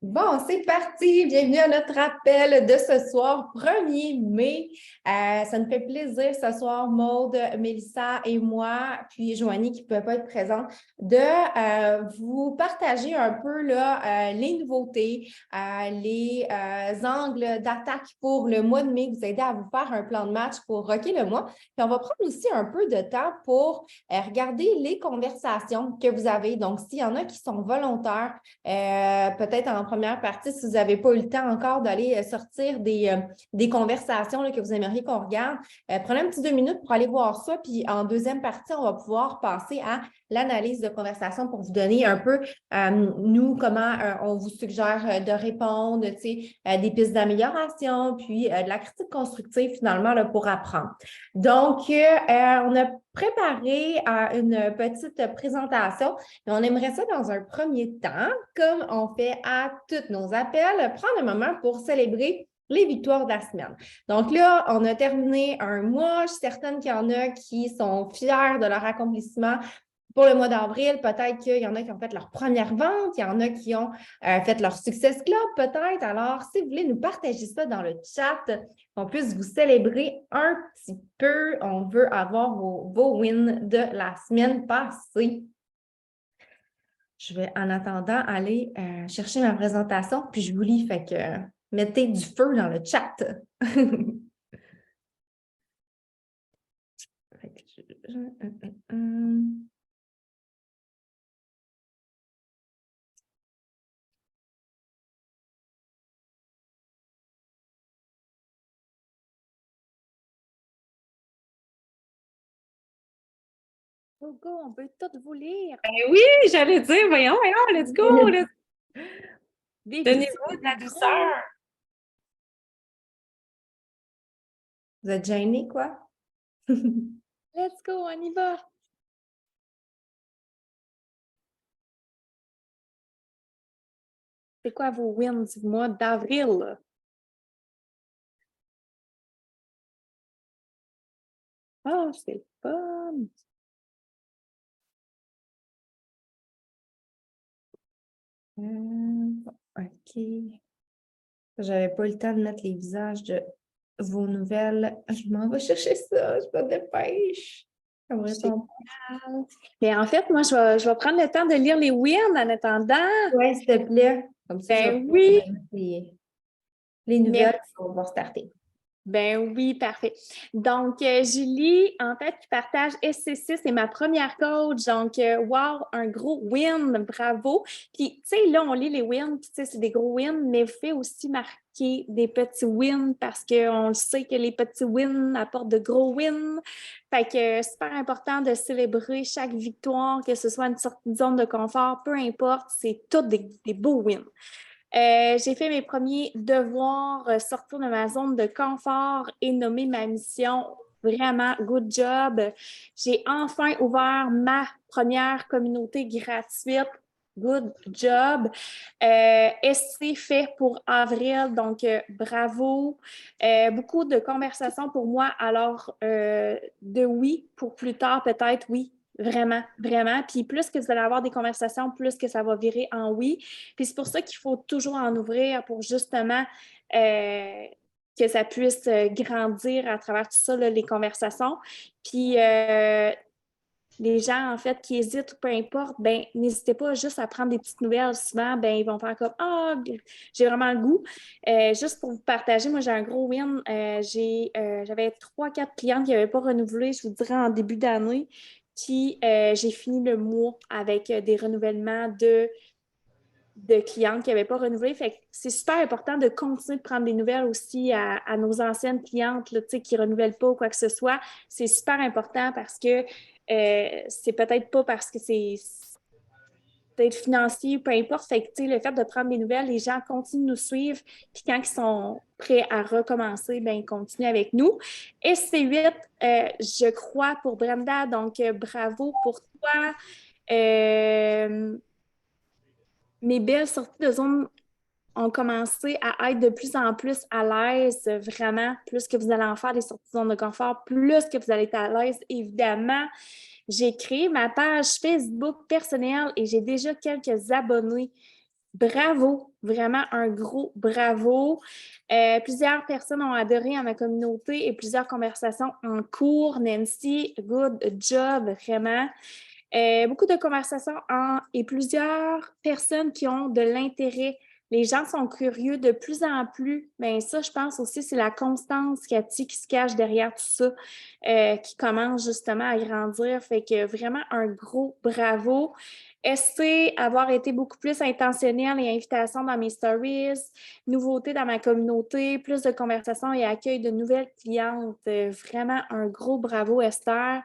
Bon, c'est parti. Bienvenue à notre appel de ce soir, 1er mai. Ça nous fait plaisir ce soir, Maude, Mélissa et moi, puis Joanie qui ne peut pas être présente, de vous partager un peu là, les nouveautés, les angles d'attaque pour le mois de mai, vous aider à vous faire un plan de match pour rocker le mois. Puis on va prendre aussi un peu de temps pour regarder les conversations que vous avez. Donc, s'il y en a qui sont volontaires, peut-être en première partie, si vous n'avez pas eu le temps encore d'aller sortir des conversations là, que vous aimeriez qu'on regarde, prenez un petit 2 minutes pour aller voir ça. Puis en deuxième partie, on va pouvoir passer à l'analyse de conversation pour vous donner un peu, nous, comment on vous suggère de répondre, des pistes d'amélioration, puis de la critique constructive finalement là, pour apprendre. Donc, on a préparé une petite présentation, mais on aimerait ça dans un premier temps, comme on fait à tous nos appels, prendre un moment pour célébrer les victoires de la semaine. Donc là, on a terminé un mois. Je suis certaine qu'il y en a qui sont fiers de leur accomplissement pour le mois d'avril. Peut-être qu'il y en a qui ont fait leur première vente, il y en a qui ont fait leur Success Club peut-être. Alors, si vous voulez nous partager ça dans le chat, qu'on puisse vous célébrer un petit peu. On veut avoir vos wins de la semaine passée. Je vais, en attendant, aller chercher ma présentation, puis je vous lis. Fait que mettez du feu dans le chat. Fait que Go, go, on peut tout vous lire. Ben oui, j'allais dire, voyons, let's go. Donnez-vous de la douceur. Vous êtes gênés, quoi? Let's go, on y va. C'est quoi vos wins du mois d'avril? Ah, c'est fun! OK. J'avais pas eu le temps de mettre les visages de vos nouvelles. Je m'en vais chercher ça. Je me dépêche. Mais en fait, moi, je vais prendre le temps de lire les wins en attendant. Oui, s'il te plaît. Comme ça, Ben oui! Les nouvelles, on va starter. Ben oui, parfait. Donc, Julie, en fait, qui partage SC6, c'est ma première coach. Donc, wow, un gros win, bravo. Puis, tu sais, là, on lit les wins, puis tu sais, c'est des gros wins, mais vous faites aussi marquer des petits wins parce qu'on le sait que les petits wins apportent de gros wins. Fait que super important de célébrer chaque victoire, que ce soit une sortie de zone de confort, peu importe, c'est tous des beaux wins. J'ai fait mes premiers devoirs, sortir de ma zone de confort et nommer ma mission. Vraiment, good job. J'ai enfin ouvert ma première communauté gratuite. Good job. SC fait pour avril, donc bravo. Beaucoup de conversations pour moi, alors de oui pour plus tard, peut-être oui. Vraiment, vraiment. Puis plus que vous allez avoir des conversations, plus que ça va virer en oui. Puis c'est pour ça qu'il faut toujours en ouvrir pour justement que ça puisse grandir à travers tout ça, là, les conversations. Puis les gens, en fait, qui hésitent ou peu importe, ben n'hésitez pas juste à prendre des petites nouvelles. Souvent, ben ils vont faire comme « Ah, j'ai vraiment le goût. » Juste pour vous partager, moi, j'ai un gros win. J'avais 3-4 clientes qui n'avaient pas renouvelé, je vous dirais, en début d'année. Puis, j'ai fini le mois avec des renouvellements de clientes qui n'avaient pas renouvelé. Fait que c'est super important de continuer de prendre des nouvelles aussi à nos anciennes clientes là, qui ne renouvellent pas ou quoi que ce soit. C'est super important parce que c'est peut-être pas parce que c'est peut-être financier, peu importe. Fait que, le fait de prendre des nouvelles, les gens continuent de nous suivre. Puis quand ils sont prêts à recommencer, ben ils continuent avec nous. Et C8, je crois, pour Brenda. Donc, bravo pour toi. Mes belles sorties de zone ont commencé à être de plus en plus à l'aise, vraiment. Plus que vous allez en faire des sorties de zone de confort, plus que vous allez être à l'aise, évidemment. J'ai créé ma page Facebook personnelle et j'ai déjà quelques abonnés. bravo, vraiment un gros bravo. Plusieurs personnes ont adoré à ma communauté et plusieurs conversations en cours. Nancy, good job, vraiment. Beaucoup de conversations et plusieurs personnes qui ont de l'intérêt. Les gens sont curieux de plus en plus. Bien, ça, je pense aussi, c'est la constance, Cathy, qui se cache derrière tout ça, qui commence justement à grandir. Fait que vraiment un gros bravo. Essayer avoir été beaucoup plus intentionnelle et invitations dans mes stories, nouveautés dans ma communauté, plus de conversations et accueil de nouvelles clientes. Vraiment un gros bravo, Esther.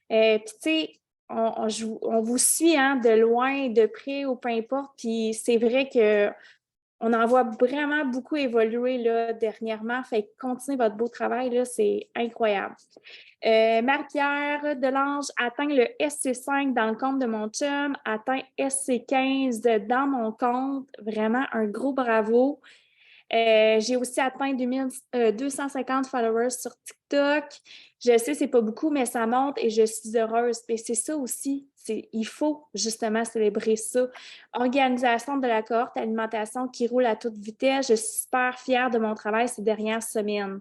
Puis, tu sais, on vous suit hein, de loin, de près ou peu importe. Puis c'est vrai qu'on en voit vraiment beaucoup évoluer là, dernièrement. Fait que continuez votre beau travail, là, c'est incroyable. Marie-Pierre Delange atteint le SC5 dans le compte de mon chum, atteint SC15 dans mon compte. Vraiment un gros bravo. J'ai aussi atteint 250 followers sur TikTok. Je sais, c'est pas beaucoup, mais ça monte et je suis heureuse. Et c'est ça aussi, il faut justement célébrer ça. Organisation de la cohorte alimentation qui roule à toute vitesse. Je suis super fière de mon travail ces dernières semaines.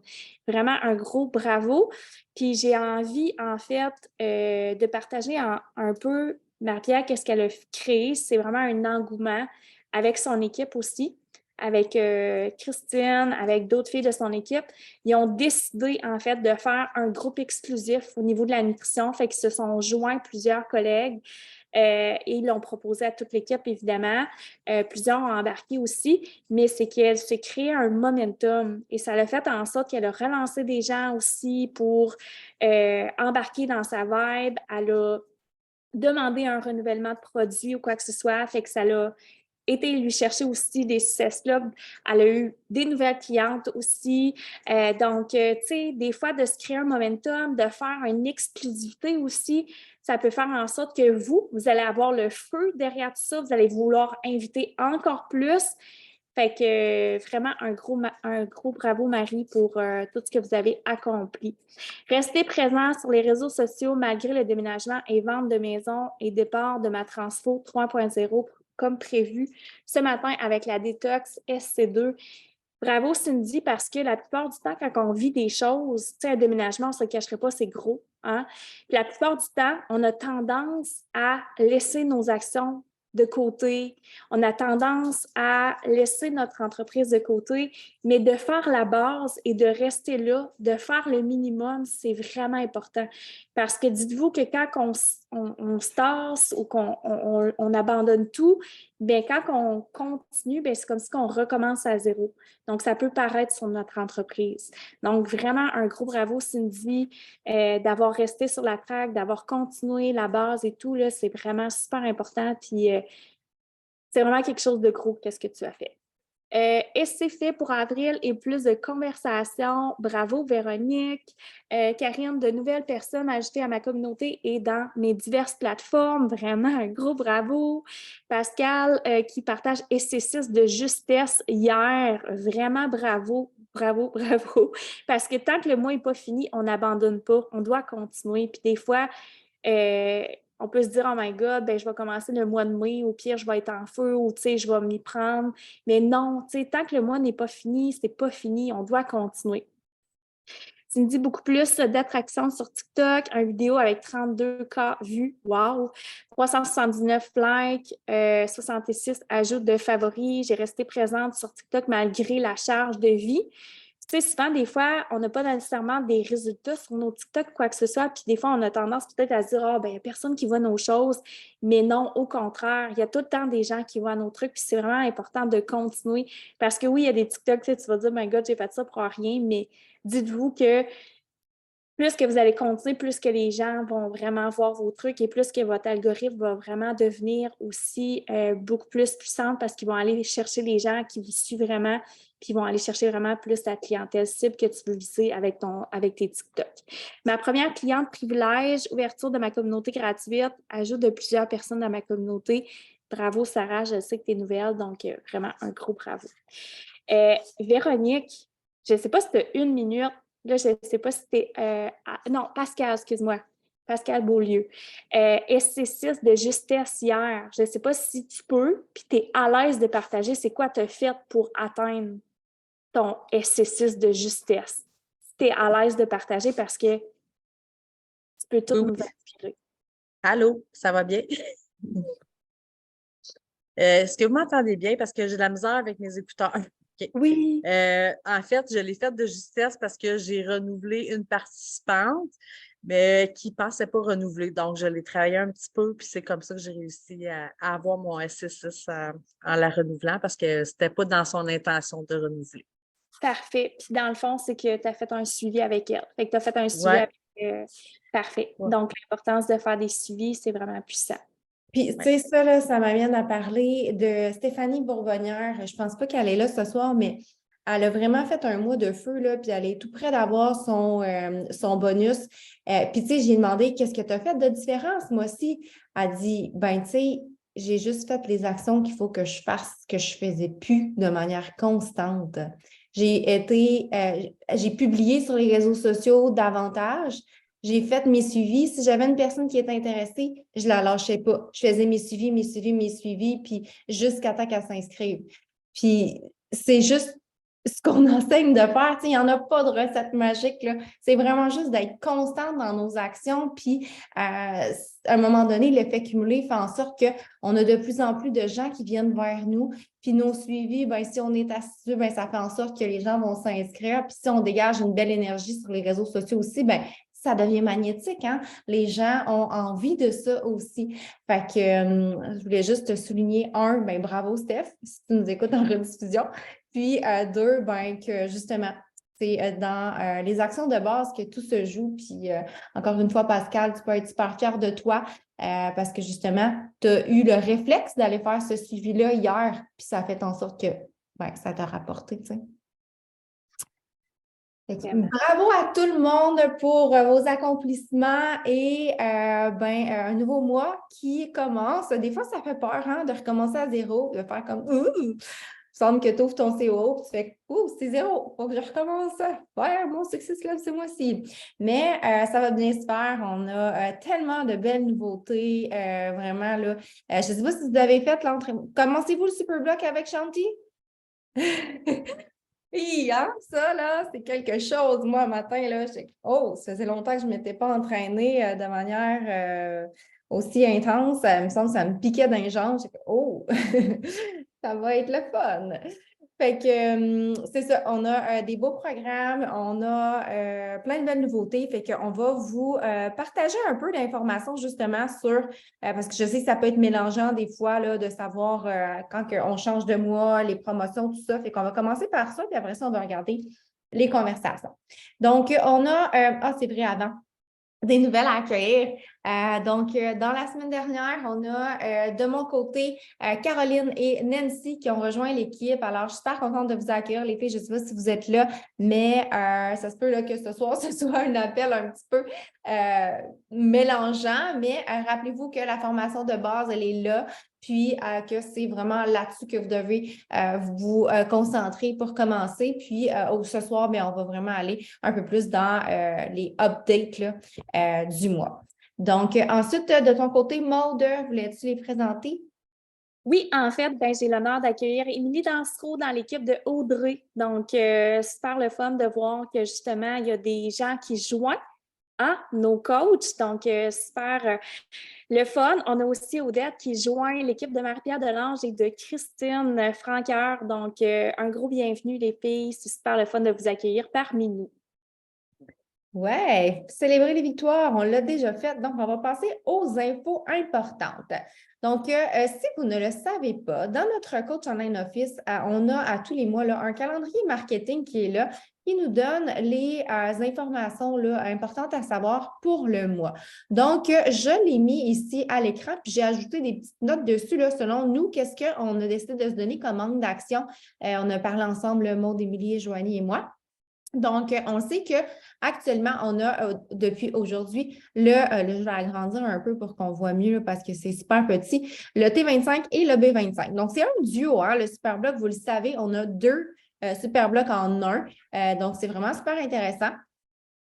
Vraiment un gros bravo. Puis j'ai envie, en fait, de partager un peu, Marie-Pierre, qu'est-ce qu'elle a créé. C'est vraiment un engouement avec son équipe aussi, avec Christine, avec d'autres filles de son équipe. Ils ont décidé, en fait, de faire un groupe exclusif au niveau de la nutrition. Fait qu'ils se sont joints plusieurs collègues et ils l'ont proposé à toute l'équipe, évidemment. Plusieurs ont embarqué aussi, mais c'est qu'elle s'est créé un momentum et ça l'a fait en sorte qu'elle a relancé des gens aussi pour embarquer dans sa vibe. Elle a demandé un renouvellement de produits ou quoi que ce soit. Fait que ça l'a été lui chercher aussi des success clubs. Elle a eu des nouvelles clientes aussi. Donc, tu sais, des fois, de se créer un momentum, de faire une exclusivité aussi, ça peut faire en sorte que vous allez avoir le feu derrière tout ça. Vous allez vouloir inviter encore plus. Fait que vraiment un gros bravo, Marie, pour tout ce que vous avez accompli. Restez présents sur les réseaux sociaux malgré le déménagement et vente de maison et départ de ma transfo 3.0 comme prévu ce matin avec la détox SC2. Bravo Cindy, parce que la plupart du temps, quand on vit des choses, tu sais, un déménagement, on ne se le cacherait pas, c'est gros. Hein? Puis la plupart du temps, on a tendance à laisser nos actions de côté. On a tendance à laisser notre entreprise de côté, mais de faire la base et de rester là, de faire le minimum, c'est vraiment important. Parce que dites-vous que quand on se tasse ou qu'on abandonne tout, bien, quand on continue, bien, c'est comme si on recommence à zéro. Donc, ça peut paraître sur notre entreprise. Donc, vraiment, un gros bravo, Cindy, d'avoir resté sur la track, d'avoir continué la base et tout, là, c'est vraiment super important. Puis, c'est vraiment quelque chose de gros, qu'est-ce que tu as fait. Et c'est fait pour avril et plus de conversations. Bravo, Véronique. Karine, de nouvelles personnes ajoutées à ma communauté et dans mes diverses plateformes. Vraiment un gros bravo. Pascal, qui partage SC6 de justesse hier. Vraiment bravo. Bravo, bravo. Parce que tant que le mois n'est pas fini, on n'abandonne pas. On doit continuer. Puis des fois, on peut se dire, oh my God, ben, je vais commencer le mois de mai, au pire, je vais être en feu ou je vais m'y prendre. Mais non, tant que le mois n'est pas fini, c'est pas fini, on doit continuer. Cindy, beaucoup plus d'attractions sur TikTok, une vidéo avec 32K vues, wow! 379 likes, 66 ajouts de favoris. J'ai resté présente sur TikTok malgré la charge de vie. Tu sais, souvent, des fois, on n'a pas nécessairement des résultats sur nos TikTok, quoi que ce soit, puis des fois, on a tendance peut-être à se dire « Ah, ben, il n'y a personne qui voit nos choses », mais non, au contraire, il y a tout le temps des gens qui voient nos trucs, puis c'est vraiment important de continuer, parce que oui, il y a des TikTok, tu vas dire « My God, j'ai fait ça pour rien », mais dites-vous que plus que vous allez continuer, plus que les gens vont vraiment voir vos trucs et plus que votre algorithme va vraiment devenir aussi beaucoup plus puissant parce qu'ils vont aller chercher les gens qui vous suivent vraiment puis ils vont aller chercher vraiment plus la clientèle cible que tu veux viser avec tes TikTok. Ma première cliente privilège, ouverture de ma communauté gratuite, ajout de plusieurs personnes dans ma communauté. Bravo Sarah, je sais que tu es nouvelle, donc vraiment un gros bravo. Véronique, je ne sais pas si tu as une minute. Là, je ne sais pas si c'était... non, Pascal, excuse-moi. Pascal Beaulieu. SC6 de justesse hier. Je ne sais pas si tu peux, puis tu es à l'aise de partager c'est quoi tu as fait pour atteindre ton SC6 de justesse. Si tu es à l'aise de partager parce que tu peux tout Oui, nous oui. inspirer. Allô, ça va bien? Est-ce que vous m'entendez bien? Parce que j'ai de la misère avec mes écouteurs. OK. Oui. En fait, je l'ai faite de justesse parce que j'ai renouvelé une participante, mais qui ne pensait pas renouveler. Donc, je l'ai travaillé un petit peu, puis c'est comme ça que j'ai réussi à avoir mon SC6 en la renouvelant parce que ce n'était pas dans son intention de renouveler. Parfait. Puis dans le fond, c'est que tu as fait un suivi avec elle. Fait que tu as fait un suivi Ouais. avec parfait. Ouais. Donc, l'importance de faire des suivis, c'est vraiment puissant. Puis, tu sais, ça, là, ça m'amène à parler de Stéphanie Bourbonnière. Je pense pas qu'elle est là ce soir, mais elle a vraiment fait un mois de feu, là, puis elle est tout près d'avoir son bonus. Puis, tu sais, j'ai demandé qu'est-ce que tu as fait de différence, moi aussi. Elle dit, ben, tu sais, j'ai juste fait les actions qu'il faut que je fasse, que je faisais plus de manière constante. J'ai publié sur les réseaux sociaux davantage. J'ai fait mes suivis. Si j'avais une personne qui était intéressée, je ne la lâchais pas. Je faisais mes suivis, puis jusqu'à temps qu'elle s'inscrive. Puis c'est juste ce qu'on enseigne de faire. Tu sais, il n'y en a pas de recette magique, là. C'est vraiment juste d'être constante dans nos actions. Puis à un moment donné, l'effet cumulé fait en sorte qu'on a de plus en plus de gens qui viennent vers nous. Puis nos suivis, ben, si on est assidu, ben, ça fait en sorte que les gens vont s'inscrire. Puis si on dégage une belle énergie sur les réseaux sociaux aussi, ben, ça devient magnétique, hein? Les gens ont envie de ça aussi. Fait que je voulais juste te souligner, ben bravo Steph, si tu nous écoutes en rediffusion. Puis deux, ben que justement, c'est dans les actions de base que tout se joue. Puis encore une fois, Pascal, tu peux être super fier de toi parce que justement, tu as eu le réflexe d'aller faire ce suivi-là hier, puis ça a fait en sorte que ben, ça t'a rapporté, tu sais. Bravo à tout le monde pour vos accomplissements et un nouveau mois qui commence. Des fois, ça fait peur hein, de recommencer à zéro, de faire comme il semble que tu ouvres ton CO, tu fais c'est zéro, faut que je recommence ça. Ouais, mon Success Club, c'est moi aussi. Mais ça va bien se faire. On a tellement de belles nouveautés. Vraiment, là. Je ne sais pas si vous avez fait l'entrée. Commencez-vous le Super Block avec Shanti? Oui, hein, ça, là, c'est quelque chose. Moi, matin, là, ça faisait longtemps que je ne m'étais pas entraînée de manière aussi intense. Ça me semble que ça me piquait dans les jambes. J'ai fait, ça va être le fun. Fait que c'est ça, on a des beaux programmes, on a plein de belles nouveautés. Fait qu'on va vous partager un peu d'informations justement sur, parce que je sais que ça peut être mélangeant des fois là, de savoir quand on change de mois, les promotions, tout ça. Fait qu'on va commencer par ça, puis après ça, on va regarder les conversations. Donc, on a, c'est vrai, avant, des nouvelles à accueillir. Dans la semaine dernière, on a de mon côté Caroline et Nancy qui ont rejoint l'équipe. Alors, je suis super contente de vous accueillir, les filles. Je ne sais pas si vous êtes là, mais ça se peut là, que ce soir, ce soit un appel un petit peu mélangeant. Mais rappelez-vous que la formation de base, elle est là. Puis que c'est vraiment là-dessus que vous devez vous concentrer pour commencer. Puis ce soir, bien, on va vraiment aller un peu plus dans les updates là, du mois. Donc, ensuite, de ton côté, Maude, voulais-tu les présenter? Oui, en fait, j'ai l'honneur d'accueillir Émilie Dansereau dans l'équipe de Audrey. Donc, super le fun de voir que justement, il y a des gens qui joignent à nos coachs. Donc, super le fun. On a aussi Odette qui joint l'équipe de Marie-Pierre Delange et de Christine Franqueur. Donc, un gros bienvenue, les filles. C'est super le fun de vous accueillir parmi nous. Ouais, célébrer les victoires, on l'a déjà fait. Donc, on va passer aux infos importantes. Donc, si vous ne le savez pas, dans notre coach online office, on a à tous les mois là, un calendrier marketing qui est là, qui nous donne les informations là, importantes à savoir pour le mois. Donc, je l'ai mis ici à l'écran, puis j'ai ajouté des petites notes dessus, là, selon nous, qu'est-ce qu'on a décidé de se donner comme manque d'action. On a parlé ensemble, Maude, Émilie, Joanie et moi. Donc, on sait qu'actuellement, on a depuis aujourd'hui, je vais agrandir un peu pour qu'on voit mieux parce que c'est super petit, le T25 et le B25. Donc, c'est un duo, hein, le Superblock, vous le savez, on a deux Superblocks en un. Donc, c'est vraiment super intéressant.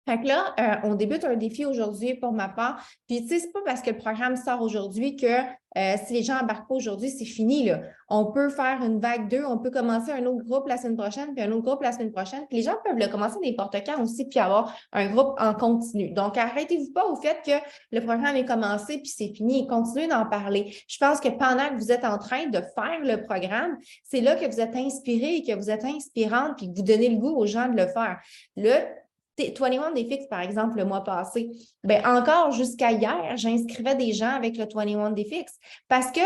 Fait que là, on débute un défi aujourd'hui pour ma part. Puis, tu sais, c'est pas parce que le programme sort aujourd'hui que si les gens embarquent pas aujourd'hui, c'est fini, là. On peut faire une vague 2, on peut commencer un autre groupe la semaine prochaine, puis un autre groupe la semaine prochaine. Puis les gens peuvent le commencer n'importe quand aussi, puis avoir un groupe en continu. Donc, arrêtez-vous pas au fait que le programme est commencé, puis c'est fini. Continuez d'en parler. Je pense que pendant que vous êtes en train de faire le programme, c'est là que vous êtes inspiré, que vous êtes inspirante, puis que vous donnez le goût aux gens de le faire. Le 21 Day Fix, par exemple, le mois passé, bien, encore jusqu'à hier, j'inscrivais des gens avec le 21 Day Fix parce que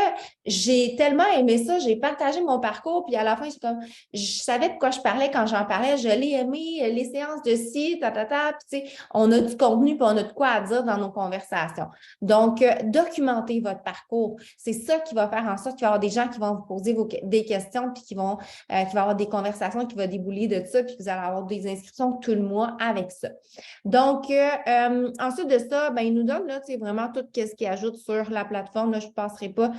j'ai tellement aimé ça, j'ai partagé mon parcours, puis à la fin, je savais de quoi je parlais quand j'en parlais, je l'ai aimé, les séances de ci, puis tu sais, on a du contenu, puis on a de quoi à dire dans nos conversations. Donc, documentez votre parcours. C'est ça qui va faire en sorte qu'il va y avoir des gens qui vont vous poser des questions, puis qui vont avoir des conversations qui vont débouler de ça, puis vous allez avoir des inscriptions tout le mois avec ça. Donc, ensuite de ça, ben, il nous donne là, vraiment tout ce qu'il ajoute sur la plateforme. Là, je ne passerai pas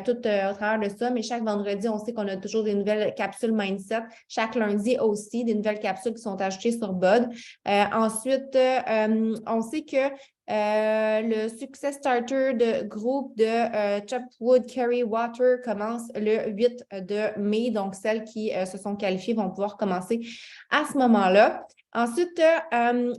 tout au travers de ça, mais chaque vendredi, on sait qu'on a toujours des nouvelles capsules mindset. Chaque lundi aussi, des nouvelles capsules qui sont ajoutées sur BOD. Ensuite, on sait que le Success Starter de groupe de Chopwood Carry Water commence le 8 de mai. Donc, celles qui se sont qualifiées vont pouvoir commencer à ce moment-là. Ensuite,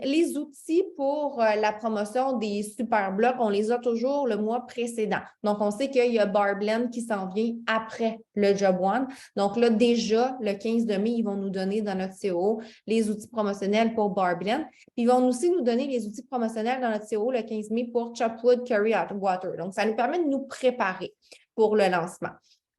les outils pour la promotion des super blocs, on les a toujours le mois précédent. Donc, on sait qu'il y a Barblend qui s'en vient après le Job One. Donc là, déjà, le 15 de mai, ils vont nous donner dans notre COO les outils promotionnels pour Barblend. Puis, ils vont aussi nous donner les outils promotionnels dans notre COO le 15 mai pour Chopwood Carry Water. Donc, ça nous permet de nous préparer pour le lancement.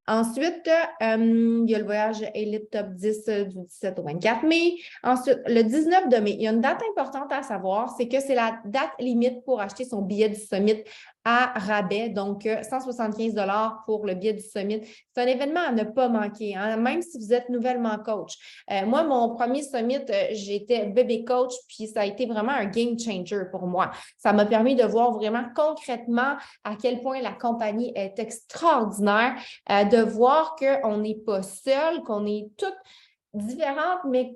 Ensuite, il y a le voyage Elite Top 10 du 17 au 24 mai. Ensuite, le 19 de mai, il y a une date importante à savoir, c'est que c'est la date limite pour acheter son billet du Summit à rabais, donc 175 $ pour le billet du Summit. C'est un événement à ne pas manquer, hein, même si vous êtes nouvellement coach. Moi, mon premier Summit, j'étais bébé coach, puis ça a été vraiment un game changer pour moi. Ça m'a permis de voir vraiment concrètement à quel point la compagnie est extraordinaire, de voir qu'on n'est pas seul, qu'on est toutes différentes, mais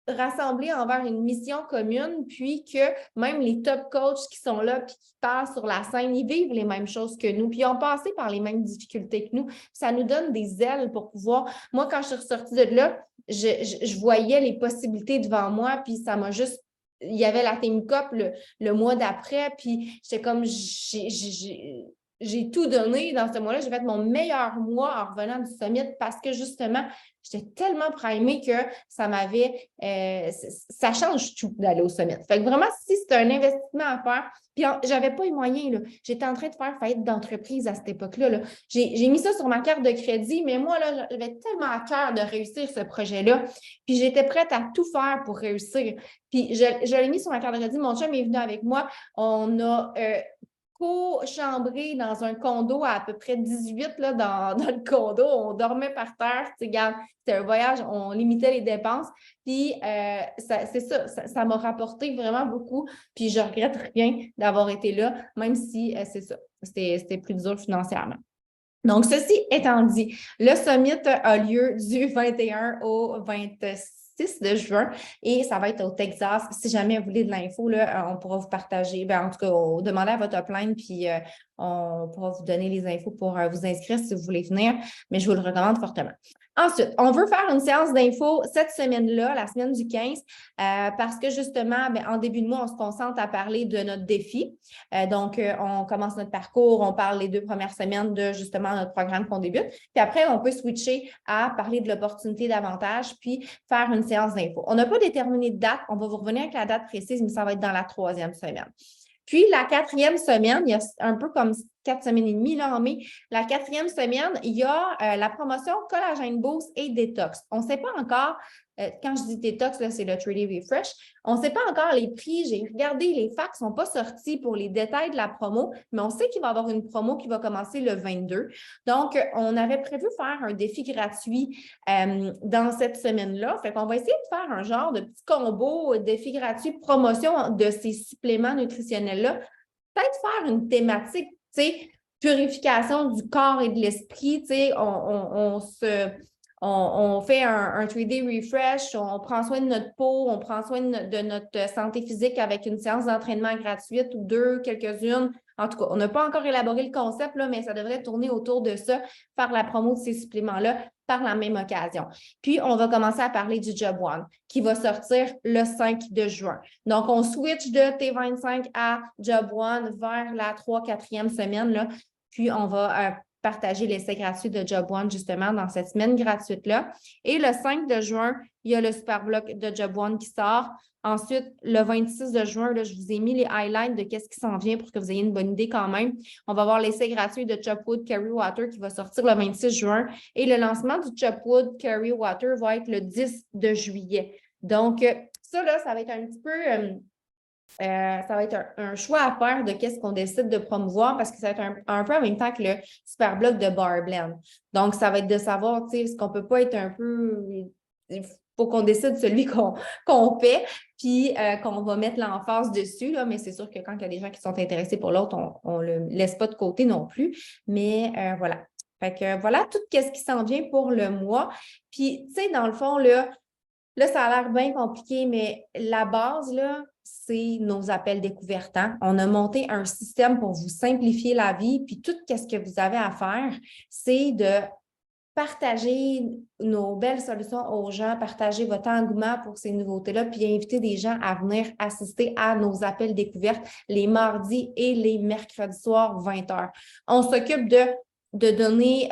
rassemblés envers une mission commune, puis que même les top coachs qui sont là puis qui passent sur la scène, ils vivent les mêmes choses que nous, puis ils ont passé par les mêmes difficultés que nous. Ça nous donne des ailes pour pouvoir... Moi, quand je suis ressortie de là, je voyais les possibilités devant moi, puis ça m'a juste... Il y avait la Team Cup le mois d'après, puis j'étais comme... J'ai tout donné dans ce mois-là. J'ai fait mon meilleur mois en revenant du Summit parce que justement, j'étais tellement primée que ça m'avait... ça change tout d'aller au Summit. Fait que vraiment, si c'est un investissement à faire, puis j'avais pas les moyens, là. J'étais en train de faire faillite d'entreprise à cette époque-là. Là. J'ai mis ça sur ma carte de crédit, mais moi, là, j'avais tellement à cœur de réussir ce projet-là. Puis j'étais prête à tout faire pour réussir. Puis je l'ai mis sur ma carte de crédit. Mon chum est venu avec moi. On a... co-chambré dans un condo à peu près 18 là, dans le condo. On dormait par terre. C'était un voyage, on limitait les dépenses. Puis, c'est ça m'a rapporté vraiment beaucoup. Puis, je ne regrette rien d'avoir été là, même si c'est ça. C'était plus dur financièrement. Donc, ceci étant dit, le summit a lieu du 21 au 26 de juin et ça va être au Texas. Si jamais vous voulez de l'info, là, on pourra vous partager. En tout cas, demandez à votre upline, puis on pourra vous donner les infos pour vous inscrire si vous voulez venir, mais je vous le recommande fortement. Ensuite, on veut faire une séance d'info cette semaine-là, la semaine du 15, parce que justement, en début de mois, on se concentre à parler de notre défi. Donc, on commence notre parcours, on parle les 2 premières semaines de justement notre programme qu'on débute. Puis après, on peut switcher à parler de l'opportunité davantage, puis faire une séance d'info. On n'a pas déterminé de date, on va vous revenir avec la date précise, mais ça va être dans la 3e semaine. Puis, la 4e semaine, il y a un peu comme 4 semaines et demie là, en mai. La 4e semaine, il y a la promotion Collagène Boost et Détox. On ne sait pas encore, quand je dis Détox, là, c'est le 3D Refresh. On ne sait pas encore les prix. J'ai regardé, les facts ne sont pas sortis pour les détails de la promo, mais on sait qu'il va y avoir une promo qui va commencer le 22. Donc, on avait prévu faire un défi gratuit dans cette semaine-là. Fait qu'on va essayer de faire un genre de petit combo, défi gratuit, promotion de ces suppléments nutritionnels-là. Peut-être faire une thématique, tu sais, purification du corps et de l'esprit, tu sais, on se on fait un 3D refresh, on prend soin de notre peau, on prend soin de notre santé physique avec une séance d'entraînement gratuite ou deux, quelques-unes. En tout cas, on n'a pas encore élaboré le concept, là, mais ça devrait tourner autour de ça, faire la promo de ces suppléments-là par la même occasion. Puis, on va commencer à parler du Job One qui va sortir le 5 de juin. Donc, on switch de T25 à Job One vers la 3-4e semaine, là. Puis, on va partager l'essai gratuit de Job One justement dans cette semaine gratuite-là. Et le 5 de juin, il y a le super bloc de Job One qui sort. Ensuite, le 26 de juin, là, je vous ai mis les highlights de qu'est-ce qui s'en vient pour que vous ayez une bonne idée quand même. On va avoir l'essai gratuit de Chopwood Carry Water qui va sortir le 26 juin. Et le lancement du Chopwood Carry Water va être le 10 de juillet. Donc, ça, là, ça va être un petit peu... ça va être un choix à faire de qu'est-ce qu'on décide de promouvoir parce que ça va être un peu en même temps que le super bloc de Bar Blend. Donc, ça va être de savoir, tu sais, est-ce qu'on ne peut pas être un peu... Il faut qu'on décide celui qu'on fait, puis qu'on va mettre l'emphase dessus, là, mais c'est sûr que quand il y a des gens qui sont intéressés pour l'autre, on ne le laisse pas de côté non plus. Mais voilà. Fait que voilà tout ce qui s'en vient pour le mois. Puis, tu sais, dans le fond, là, ça a l'air bien compliqué, mais la base, là, c'est nos appels découvertes. Hein? On a monté un système pour vous simplifier la vie, puis tout ce que vous avez à faire, c'est de partager nos belles solutions aux gens, partager votre engouement pour ces nouveautés-là, puis inviter des gens à venir assister à nos appels découvertes les mardis et les mercredis soirs, 20h. On s'occupe de donner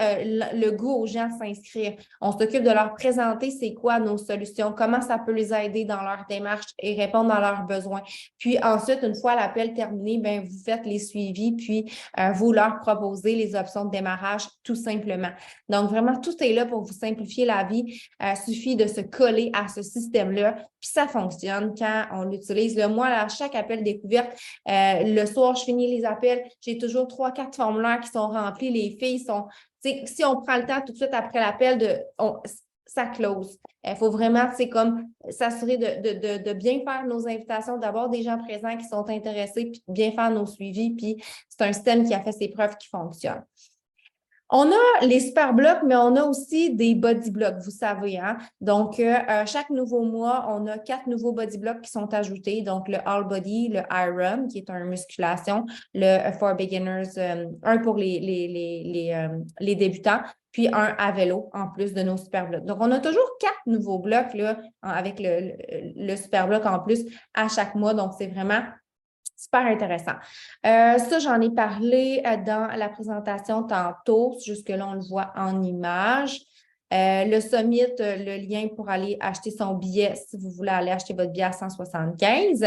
le goût aux gens de s'inscrire. On s'occupe de leur présenter c'est quoi nos solutions, comment ça peut les aider dans leur démarche et répondre à leurs besoins. Puis ensuite, une fois l'appel terminé, bien, vous faites les suivis, puis vous leur proposez les options de démarrage tout simplement. Donc, vraiment, tout est là pour vous simplifier la vie. Il suffit de se coller à ce système-là, puis ça fonctionne quand on l'utilise. Moi, à chaque appel découverte, le soir, je finis les appels, j'ai toujours 3-4 formulaires qui sont remplis, les filles sont, si on prend le temps tout de suite après l'appel, ça close. Il faut vraiment, comme s'assurer de bien faire nos invitations, d'avoir des gens présents qui sont intéressés, puis bien faire nos suivis, puis c'est un système qui a fait ses preuves qui fonctionne. On a les super blocs, mais on a aussi des body blocks, vous savez. Hein? Donc, chaque nouveau mois, on a 4 nouveaux body blocks qui sont ajoutés. Donc, le All Body, le Iron, qui est une musculation, le For Beginners, un pour les débutants, puis un à vélo en plus de nos super blocs. Donc, on a toujours 4 nouveaux blocs là, avec le super bloc en plus à chaque mois. Donc, c'est vraiment super intéressant. Ça, j'en ai parlé dans la présentation tantôt. Jusque-là, on le voit en image. Le Summit, le lien pour aller acheter son billet si vous voulez aller acheter votre billet à 175.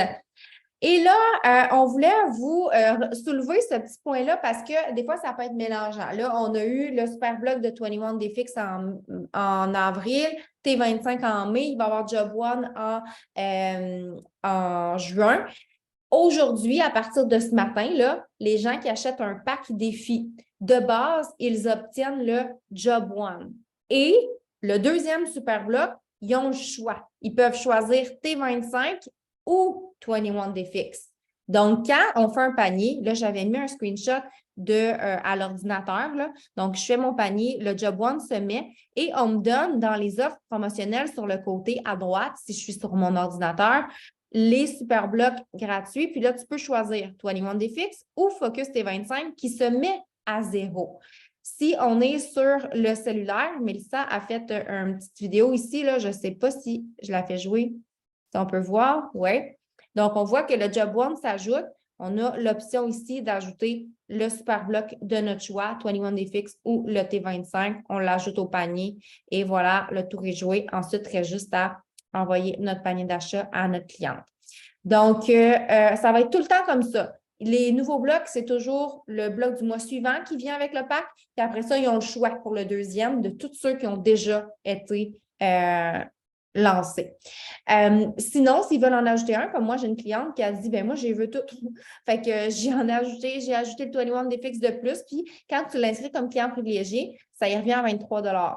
Et là, on voulait vous soulever ce petit point-là parce que des fois, ça peut être mélangeant. Là, on a eu le super bloc de 21 Day Fix en avril, T25 en mai, il va y avoir Job One en juin. Aujourd'hui, à partir de ce matin, là, les gens qui achètent un pack défi, de base, ils obtiennent le Job One. Et le deuxième super bloc, ils ont le choix. Ils peuvent choisir T25 ou 21 Day Fix. Donc, quand on fait un panier, là, j'avais mis un screenshot à l'ordinateur. Là. Donc, je fais mon panier, le Job One se met et on me donne dans les offres promotionnelles sur le côté à droite, si je suis sur mon ordinateur, les super blocs gratuits. Puis là, tu peux choisir 21 Day Fix ou Focus T25 qui se met à 0. Si on est sur le cellulaire, Mélissa a fait une petite vidéo ici, là, je ne sais pas si je la fais jouer. Si on peut voir, oui. Donc, on voit que le Job One s'ajoute. On a l'option ici d'ajouter le super bloc de notre choix, 21 Day Fix ou le T25. On l'ajoute au panier et voilà, le tour est joué. Ensuite, il reste juste à envoyer notre panier d'achat à notre cliente. Donc, ça va être tout le temps comme ça. Les nouveaux blocs, c'est toujours le bloc du mois suivant qui vient avec le pack. Puis après ça, ils ont le choix pour le deuxième de tous ceux qui ont déjà été lancés. Sinon, s'ils veulent en ajouter un, comme moi, j'ai une cliente qui a dit, ben moi, j'ai vu tout. Fait que j'ai ajouté le 21 Day Fix de plus. Puis quand tu l'inscris comme client privilégié, ça y revient à 23 $.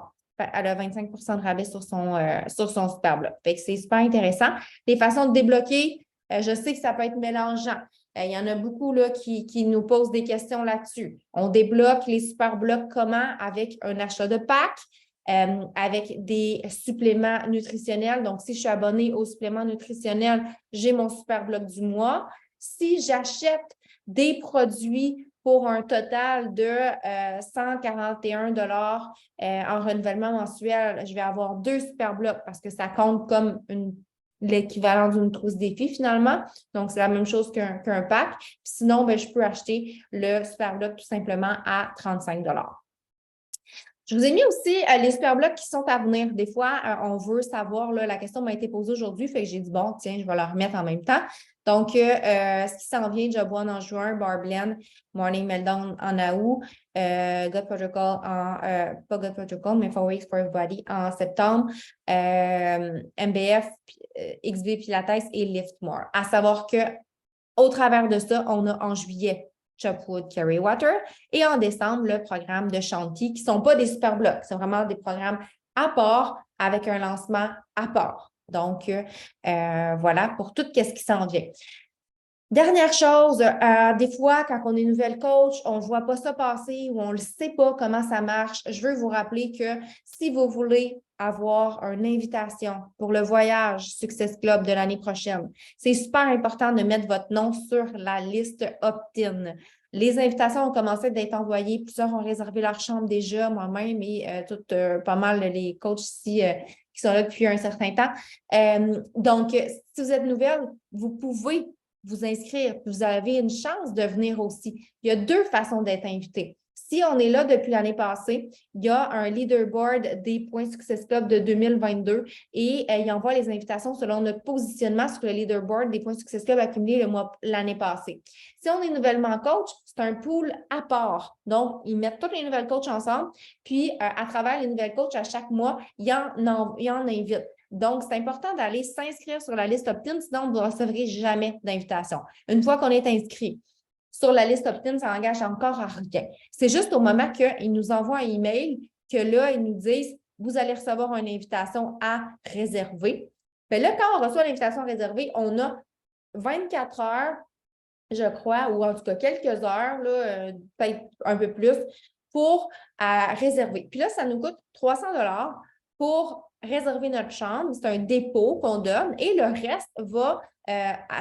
Elle a 25 % de rabais sur son super bloc. Fait que c'est super intéressant. Les façons de débloquer, je sais que ça peut être mélangeant. Il y en a beaucoup là, qui nous posent des questions là-dessus. On débloque les super blocs comment? Avec un achat de pack. avec des suppléments nutritionnels. Donc, si je suis abonnée aux suppléments nutritionnels, j'ai mon super bloc du mois. Si j'achète des produits pour un total de 141 en renouvellement mensuel, je vais avoir 2 super blocs parce que ça compte comme l'équivalent d'une trousse défi finalement. Donc, c'est la même chose qu'un pack. Puis sinon, je peux acheter le super bloc tout simplement à 35 $. Je vous ai mis aussi les super blocs qui sont à venir. Des fois, on veut savoir, là, la question m'a été posée aujourd'hui, fait que j'ai dit, bon, tiens, je vais la remettre en même temps. Donc, ce qui s'en vient, Job One en juin, Bar Blend, Morning Meltdown en août, God Protocol pas God Protocol, mais 4 Weeks for Everybody en septembre, MBF, XV Pilates et Lift More. À savoir que au travers de ça, on a en juillet Chopwood Carry Water et en décembre, le programme de Shanti, qui ne sont pas des super blocs, c'est vraiment des programmes à part avec un lancement à part. Donc, voilà pour tout ce qui s'en vient. Dernière chose, des fois, quand on est nouvelle coach, on ne voit pas ça passer ou on ne sait pas comment ça marche. Je veux vous rappeler que si vous voulez avoir une invitation pour le voyage Success Club de l'année prochaine, c'est super important de mettre votre nom sur la liste opt-in. Les invitations ont commencé d'être envoyées. Plusieurs ont réservé leur chambre déjà, moi-même et pas mal les coachs ici qui sont là depuis un certain temps. Donc, si vous êtes nouvelle, vous pouvez vous inscrire. Vous avez une chance de venir aussi. Il y a 2 façons d'être invité. Si on est là depuis l'année passée, il y a un leaderboard des points Success Club de 2022 et il envoie les invitations selon notre positionnement sur le leaderboard des points Success Club accumulés l'année passée. Si on est nouvellement coach, c'est un pool à part. Donc, ils mettent tous les nouvelles coachs ensemble, puis à travers les nouvelles coachs, à chaque mois, ils en invitent. Donc, c'est important d'aller s'inscrire sur la liste opt-in, sinon vous ne recevrez jamais d'invitation. Une fois qu'on est inscrit sur la liste opt-in, ça n'engage encore à rien. C'est juste au moment qu'ils nous envoient un email que là, ils nous disent « Vous allez recevoir une invitation à réserver ». Bien là, quand on reçoit l'invitation réservée, on a 24 heures, je crois, ou en tout cas quelques heures, peut-être un peu plus, pour réserver. Puis là, ça nous coûte 300 $ pour réserver notre chambre. C'est un dépôt qu'on donne et le reste va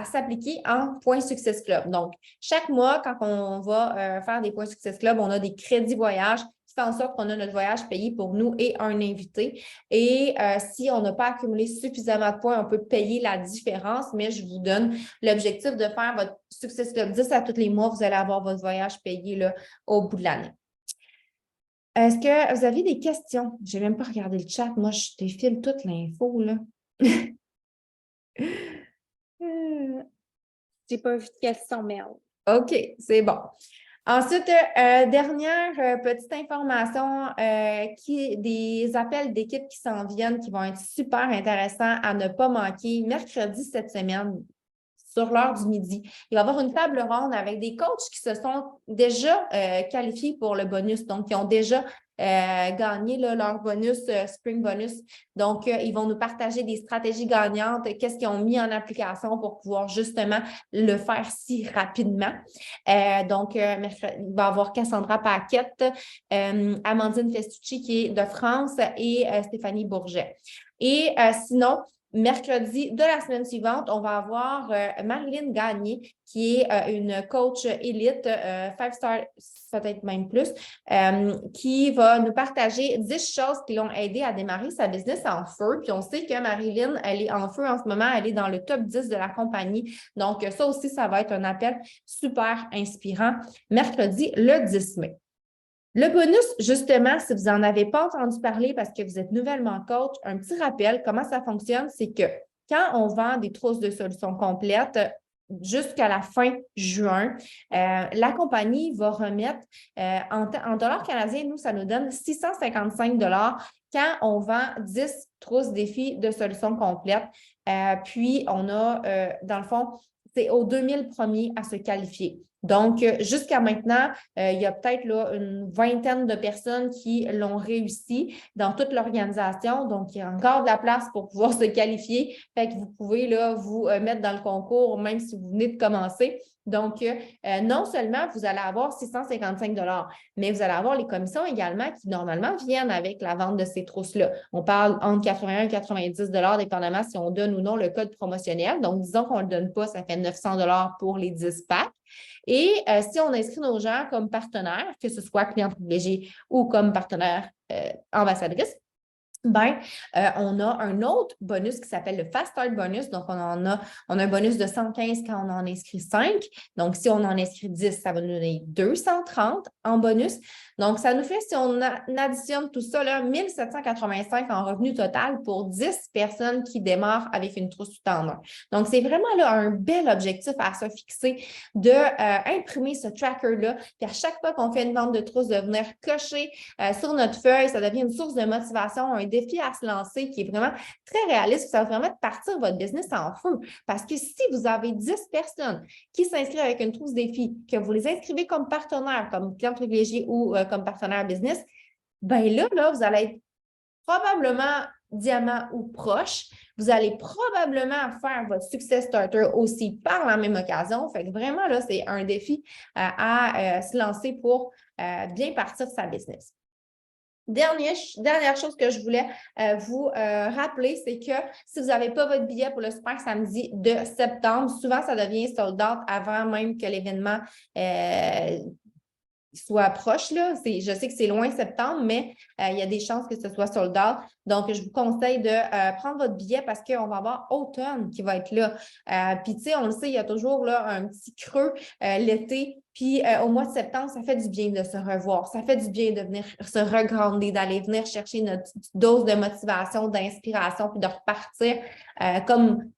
s'appliquer en points Success Club. Donc, chaque mois, quand on va faire des points Success Club, on a des crédits voyage qui fait en sorte qu'on a notre voyage payé pour nous et un invité. Et si on n'a pas accumulé suffisamment de points, on peut payer la différence, mais je vous donne l'objectif de faire votre Success Club 10 à tous les mois. Vous allez avoir votre voyage payé là, au bout de l'année. Est-ce que vous avez des questions? Je n'ai même pas regardé le chat. Moi, je défile toute l'info, là. J'ai pas vu de questions, Mel. OK, c'est bon. Ensuite, dernière petite information, des appels d'équipe qui s'en viennent, qui vont être super intéressants à ne pas manquer. Mercredi cette semaine, sur l'heure du midi, il va y avoir une table ronde avec des coachs qui se sont déjà qualifiés pour le bonus, donc qui ont déjà gagné là, leur bonus, Spring Bonus. Donc, ils vont nous partager des stratégies gagnantes, qu'est-ce qu'ils ont mis en application pour pouvoir justement le faire si rapidement. Donc, mercredi, il va y avoir Cassandra Paquette, Amandine Festucci qui est de France et Stéphanie Bourget. Et sinon, mercredi de la semaine suivante, on va avoir Marilyn Gagné, qui est une coach élite, 5-star, peut-être même plus, qui va nous partager 10 choses qui l'ont aidé à démarrer sa business en feu. Puis on sait que Marilyn, elle est en feu en ce moment, elle est dans le top 10 de la compagnie. Donc, ça aussi, ça va être un appel super inspirant mercredi, le 10 mai. Le bonus, justement, si vous n'en avez pas entendu parler parce que vous êtes nouvellement coach, un petit rappel, comment ça fonctionne, c'est que quand on vend des trousses de solutions complètes jusqu'à la fin juin, la compagnie va remettre en dollars canadiens, nous, ça nous donne 655 $ quand on vend 10 trousses défis de solutions complètes. Puis, on a, dans le fond, c'est aux 2000 premiers à se qualifier. Donc, jusqu'à maintenant, il y a peut-être là, une vingtaine de personnes qui l'ont réussi dans toute l'organisation. Donc, il y a encore de la place pour pouvoir se qualifier. Fait que vous pouvez là, vous mettre dans le concours, même si vous venez de commencer. Donc, non seulement vous allez avoir 655 $, mais vous allez avoir les commissions également qui, normalement, viennent avec la vente de ces trousses-là. On parle entre 81 et 90 $, dépendamment si on donne ou non le code promotionnel. Donc, disons qu'on ne le donne pas, ça fait 900 $ pour les 10 packs. Et si on inscrit nos gens comme partenaires, que ce soit client privilégié ou comme partenaire ambassadrice, ben, on a un autre bonus qui s'appelle le Fast Start Bonus. Donc, on a un bonus de 115 quand on en inscrit 5. Donc, si on en inscrit 10, ça va nous donner 230 en bonus. Donc, ça nous fait, si on additionne tout ça, là, 1785 en revenu total pour 10 personnes qui démarrent avec une trousse tout en un. Donc, c'est vraiment là, un bel objectif à se fixer d'imprimer ce tracker-là. Puis à chaque fois qu'on fait une vente de trousse, de venir cocher sur notre feuille, ça devient une source de motivation, un défi à se lancer qui est vraiment très réaliste. Ça va vraiment de partir votre business en feu. Parce que si vous avez 10 personnes qui s'inscrivent avec une trousse défi, que vous les inscrivez comme partenaires, comme client privilégié ou comme partenaire business, bien là, vous allez être probablement diamant ou proche. Vous allez probablement faire votre success starter aussi par la même occasion. Fait que vraiment, là, c'est un défi à se lancer pour bien partir sa business. Dernière chose que je voulais vous rappeler, c'est que si vous n'avez pas votre billet pour le Super Samedi de septembre, souvent ça devient sold out avant même que l'événement soit proche. Là. Je sais que c'est loin septembre, mais il y a des chances que ce soit sold out. Donc, je vous conseille de prendre votre billet parce qu'on va avoir automne qui va être là. Puis, tu sais, on le sait, il y a toujours là, un petit creux l'été. Puis, au mois de septembre, ça fait du bien de se revoir. Ça fait du bien de venir se regrander, d'aller venir chercher notre dose de motivation, d'inspiration, puis de repartir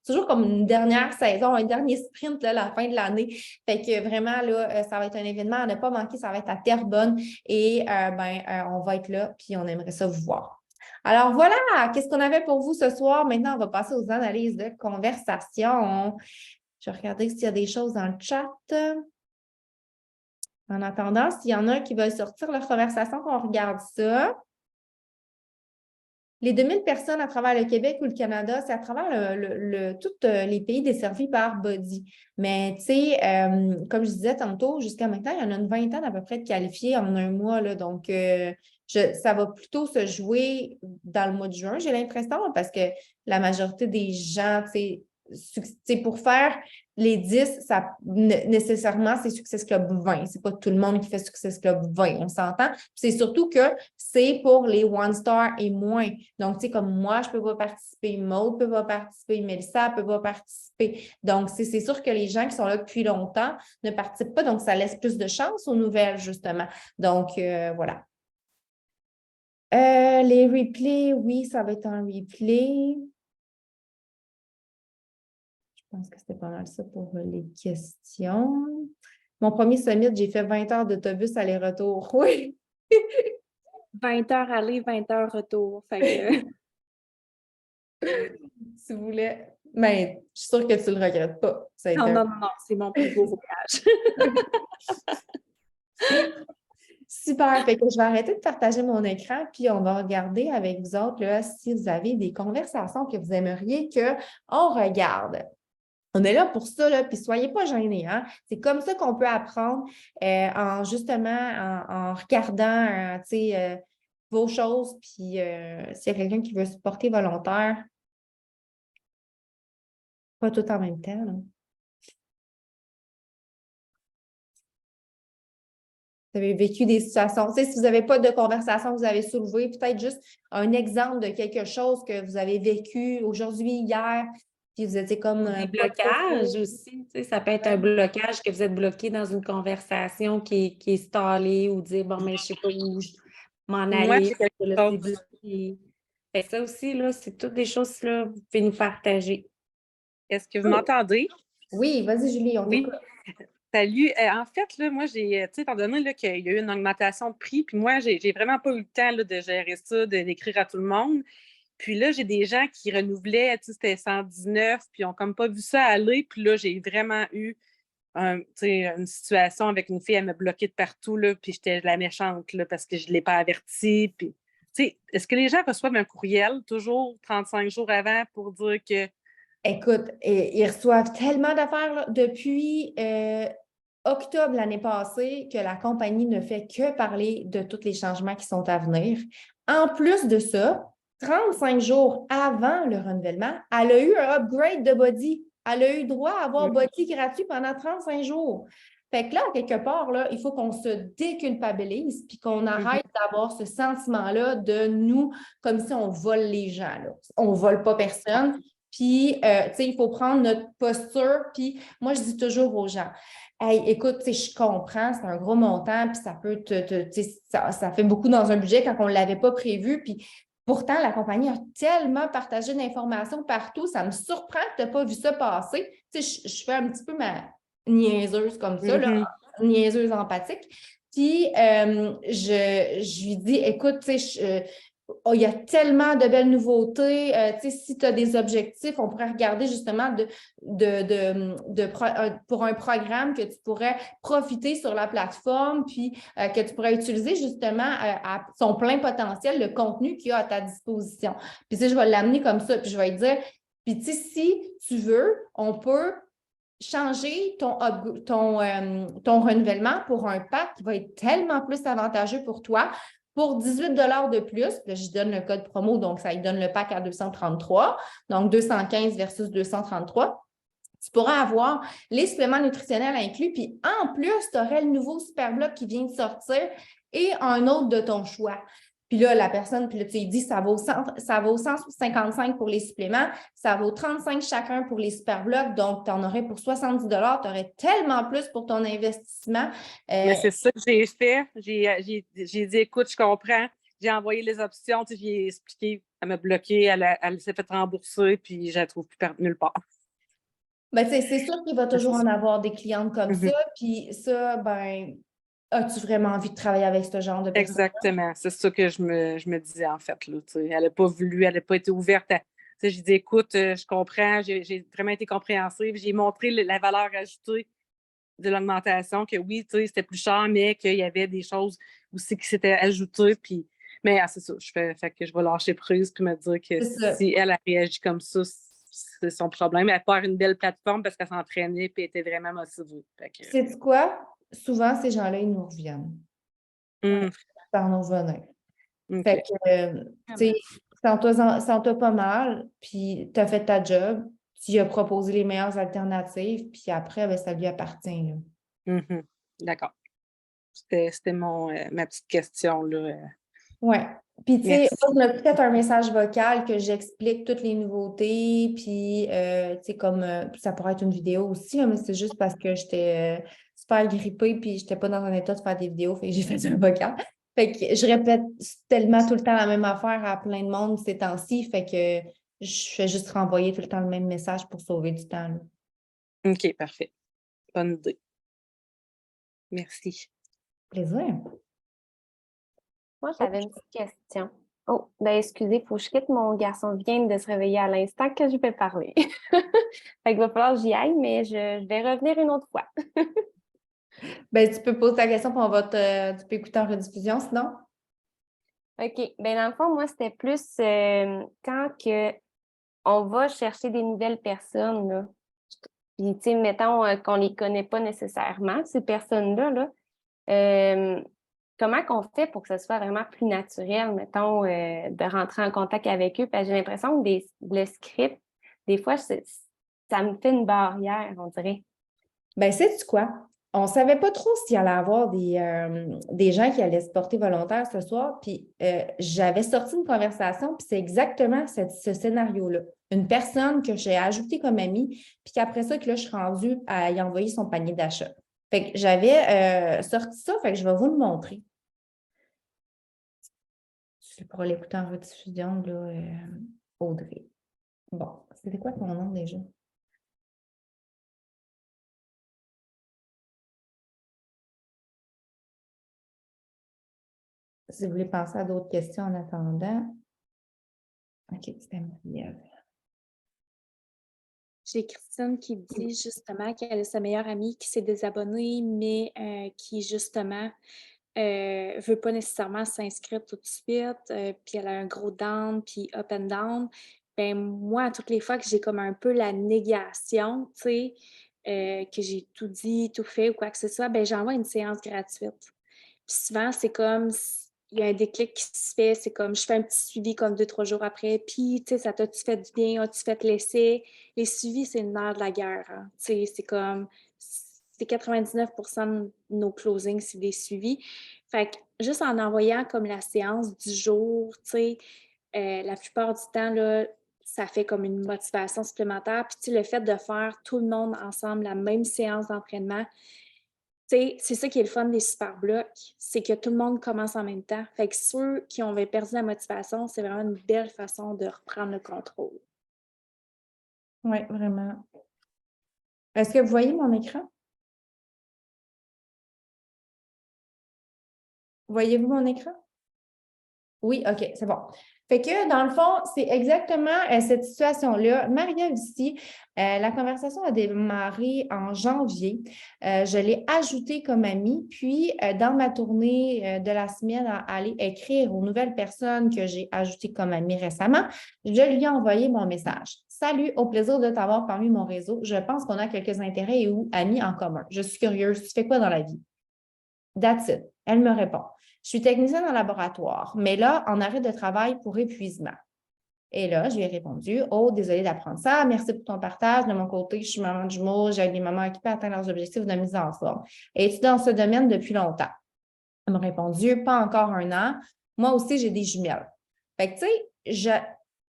toujours comme une dernière saison, un dernier sprint là, à la fin de l'année. Fait que vraiment, là, ça va être un événement à ne pas manquer. Ça va être à Terrebonne et on va être là, puis on aimerait ça vous voir. Alors voilà, qu'est-ce qu'on avait pour vous ce soir? Maintenant, on va passer aux analyses de conversation. Je vais regarder s'il y a des choses dans le chat. En attendant, s'il y en a qui veulent sortir leur conversation, qu'on regarde ça. Les 2000 personnes à travers le Québec ou le Canada, c'est à travers tous les pays desservis par Body. Mais tu sais, comme je disais tantôt, jusqu'à maintenant, il y en a une vingtaine à peu près de qualifiés en un mois. Là, donc, ça va plutôt se jouer dans le mois de juin, j'ai l'impression, parce que la majorité des gens, tu sais, pour faire les 10, ça, nécessairement, c'est Success Club 20. C'est pas tout le monde qui fait Success Club 20, on s'entend. C'est surtout que c'est pour les One Star et moins. Donc, tu sais, comme moi, je peux pas participer, Maud peut pas participer, Mélissa peut pas participer. Donc, c'est sûr que les gens qui sont là depuis longtemps ne participent pas, donc ça laisse plus de chance aux nouvelles, justement. Donc, voilà. Les replays, oui, ça va être un replay. Je pense que c'était pas mal ça pour les questions. Mon premier summit, j'ai fait 20 heures d'autobus aller-retour. Oui. 20 heures aller, 20 heures retour. Fait que... Si vous voulez. Mais je suis sûre que tu ne le regrettes pas. Non, c'est mon plus beau voyage. Super. Fait que je vais arrêter de partager mon écran, puis on va regarder avec vous autres là, si vous avez des conversations que vous aimeriez qu'on regarde. On est là pour ça, là, puis soyez pas gênés. Hein? C'est comme ça qu'on peut apprendre en regardant vos choses. Puis s'il y a quelqu'un qui veut se porter volontaire, pas tout en même temps. Là. Vous avez vécu des situations. Tu sais, si vous n'avez pas de conversation que vous avez soulevée, peut-être juste un exemple de quelque chose que vous avez vécu aujourd'hui, hier. Puis vous étiez comme... Des blocages aussi. Tu sais, ça peut être un blocage que vous êtes bloqué dans une conversation qui est stallée ou dire, bon, mais je ne sais pas où m'en aller. Moi, j'ai quelque là, chose. c'est bloqué. Fait que ça aussi, là, c'est toutes des choses que vous pouvez nous partager. Est-ce que vous m'entendez? Oui, vas-y, Julie, on t'écoute. Salut. En fait, là, moi, tu sais, étant donné là, qu'il y a eu une augmentation de prix, puis moi, j'ai vraiment pas eu le temps là, de gérer ça, d'écrire à tout le monde. Puis là, j'ai des gens qui renouvelaient, tu sais, c'était 119, puis ils n'ont comme pas vu ça aller. Puis là, j'ai vraiment eu tu sais, une situation avec une fille, elle me bloquait de partout, là, puis j'étais la méchante là, parce que je ne l'ai pas avertie. Puis, tu sais, est-ce que les gens reçoivent un courriel toujours 35 jours avant pour dire que. Écoute, ils reçoivent tellement d'affaires là, depuis octobre l'année passée que la compagnie ne fait que parler de tous les changements qui sont à venir. En plus de ça, 35 jours avant le renouvellement, elle a eu un upgrade de body. Elle a eu droit à avoir body gratuit pendant 35 jours. Fait que là, quelque part, là, il faut qu'on se déculpabilise puis qu'on arrête d'avoir ce sentiment-là de nous, comme si on vole les gens. Là. On ne vole pas personne. Puis, tu sais, il faut prendre notre posture. Puis, moi, je dis toujours aux gens, hey, écoute, je comprends, c'est un gros montant, puis ça peut ça fait beaucoup dans un budget quand on ne l'avait pas prévu. Puis pourtant, la compagnie a tellement partagé d'informations partout, ça me surprend que tu n'aies pas vu ça passer. Je fais un petit peu ma niaiseuse comme ça, là, niaiseuse empathique. Puis je lui dis, écoute, il y a tellement de belles nouveautés. Si tu as des objectifs, on pourrait regarder justement pour un programme que tu pourrais profiter sur la plateforme, puis que tu pourrais utiliser justement à son plein potentiel, le contenu qu'il y a à ta disposition. Puis je vais l'amener comme ça, puis je vais lui dire, puis si tu veux, on peut changer ton renouvellement pour un pack qui va être tellement plus avantageux pour toi. Pour 18 $ de plus, là, je donne le code promo, donc ça lui donne le pack à 233, donc 215 versus 233. Tu pourras avoir les suppléments nutritionnels inclus, puis en plus, tu aurais le nouveau Superblock qui vient de sortir et un autre de ton choix. Puis là, la personne, puis là, tu lui dis, ça vaut 155 pour les suppléments, ça vaut 35 chacun pour les Superblocs, donc tu en aurais pour 70 $, tu aurais tellement plus pour ton investissement. Mais c'est ça que j'ai fait. J'ai dit, écoute, je comprends. J'ai envoyé les options, tu sais, j'ai expliqué, elle m'a bloqué, elle s'est fait rembourser, puis je la trouve plus nulle part. Ben, c'est sûr qu'il va toujours en avoir des clientes comme ça, Mhm. puis ça, ben, as-tu vraiment envie de travailler avec ce genre de personnes? Exactement. C'est ça que je me disais, en fait. Là, tu sais. Elle n'a pas voulu, elle n'a pas été ouverte à. Tu sais, j'ai dit, écoute, je comprends, j'ai vraiment été compréhensive. J'ai montré la valeur ajoutée de l'augmentation, que oui, tu sais, c'était plus cher, mais qu'il y avait des choses aussi qui s'étaient ajoutées. Puis, mais c'est ça, fait que je vais lâcher prise puis me dire que C'est ça. si elle a réagi comme ça, c'est son problème. Elle part une belle plateforme parce qu'elle s'entraînait et était vraiment motivée. Fait que, Sais-tu quoi? Souvent, ces gens-là, ils nous reviennent par nous revenir. Fait OK. que, tu sais, sens-toi pas mal, puis tu as fait ta job, tu lui as proposé les meilleures alternatives, puis après, ben, ça lui appartient. Là. Mhm. D'accord. C'était ma petite question, là. Ouais. Puis, tu sais, Merci. on a peut-être un message vocal que j'explique toutes les nouveautés, puis, tu sais, comme ça pourrait être une vidéo aussi, là, mais c'est juste parce que j'étais super grippée, puis j'étais pas dans un état de faire des vidéos, fait que j'ai fait un vocal. Fait que je répète tellement tout le temps la même affaire à plein de monde ces temps-ci, fait que je fais juste renvoyer tout le temps le même message pour sauver du temps. Là. OK, parfait. Bonne idée. Merci. Plaisir. Moi, j'avais une petite question. Oh, ben excusez, il faut que je quitte. Mon garçon vient de se réveiller à l'instant que je vais parler. Fait qu'il va falloir que j'y aille, mais je vais revenir une autre fois. Ben, tu peux poser ta question, puis tu peux écouter en rediffusion, sinon? OK. Ben dans le fond, moi, c'était plus quand que on va chercher des nouvelles personnes, là. Puis, tu sais, mettons qu'on les connaît pas nécessairement, ces personnes-là, là. Comment qu'on fait pour que ce soit vraiment plus naturel, mettons, de rentrer en contact avec eux? Parce que j'ai l'impression que le script, des fois, ça me fait une barrière, on dirait. Ben, sais-tu quoi? On ne savait pas trop s'il allait y avoir des gens qui allaient se porter volontaires ce soir. Puis j'avais sorti une conversation, puis c'est exactement ce scénario-là. Une personne que j'ai ajoutée comme amie, puis qu'après ça, que là, je suis rendue à y envoyer son panier d'achat. Fait que j'avais sorti ça, fait que je vais vous le montrer. C'est pour l'écouter en rediffusion, là, Audrey. Bon, c'était quoi ton nom déjà? Si vous voulez penser à d'autres questions en attendant. OK, c'était Marie-Ève. J'ai Christine qui dit justement qu'elle a sa meilleure amie qui s'est désabonnée, mais qui justement veut pas nécessairement s'inscrire tout de suite, puis elle a un gros down, puis up and down. Ben moi, toutes les fois que j'ai comme un peu la négation, tu sais, que j'ai tout dit, tout fait ou quoi que ce soit, ben j'envoie une séance gratuite. Puis souvent, c'est comme il y a un déclic qui se fait, c'est comme je fais un petit suivi comme 2, 3 jours après, puis tu sais, ça t'a-tu fait du bien, as-tu fait l'essai? Les suivis, c'est une nerf de la guerre, hein. Tu sais, c'est comme c'est 99% de nos closings, c'est des suivis. Fait que juste en envoyant comme la séance du jour, tu sais, la plupart du temps, là, ça fait comme une motivation supplémentaire. Puis, tu sais, le fait de faire tout le monde ensemble la même séance d'entraînement, tu sais, c'est ça qui est le fun des super blocs, c'est que tout le monde commence en même temps. Fait que ceux qui ont perdu la motivation, c'est vraiment une belle façon de reprendre le contrôle. Oui, vraiment. Est-ce que vous voyez mon écran? Voyez-vous mon écran? Oui, OK, c'est bon. Fait que dans le fond, c'est exactement cette situation-là. Marie-Ève ici, la conversation a démarré en janvier. Je l'ai ajoutée comme amie, puis dans ma tournée de la semaine à aller écrire aux nouvelles personnes que j'ai ajoutées comme amie récemment, je lui ai envoyé mon message. Salut, au plaisir de t'avoir parmi mon réseau. Je pense qu'on a quelques intérêts et ou amis en commun. Je suis curieuse. Tu fais quoi dans la vie? That's it. Elle me répond. Je suis technicienne en laboratoire, mais là, en arrêt de travail pour épuisement. Et là, je lui ai répondu, oh, désolée d'apprendre ça. Merci pour ton partage. De mon côté, je suis maman de jumeaux. J'aide les mamans occupées à atteindre leurs objectifs de mise en forme. Es-tu dans ce domaine depuis longtemps? Elle m'a répondu, pas encore 1 an. Moi aussi, j'ai des jumelles. Fait que, tu sais,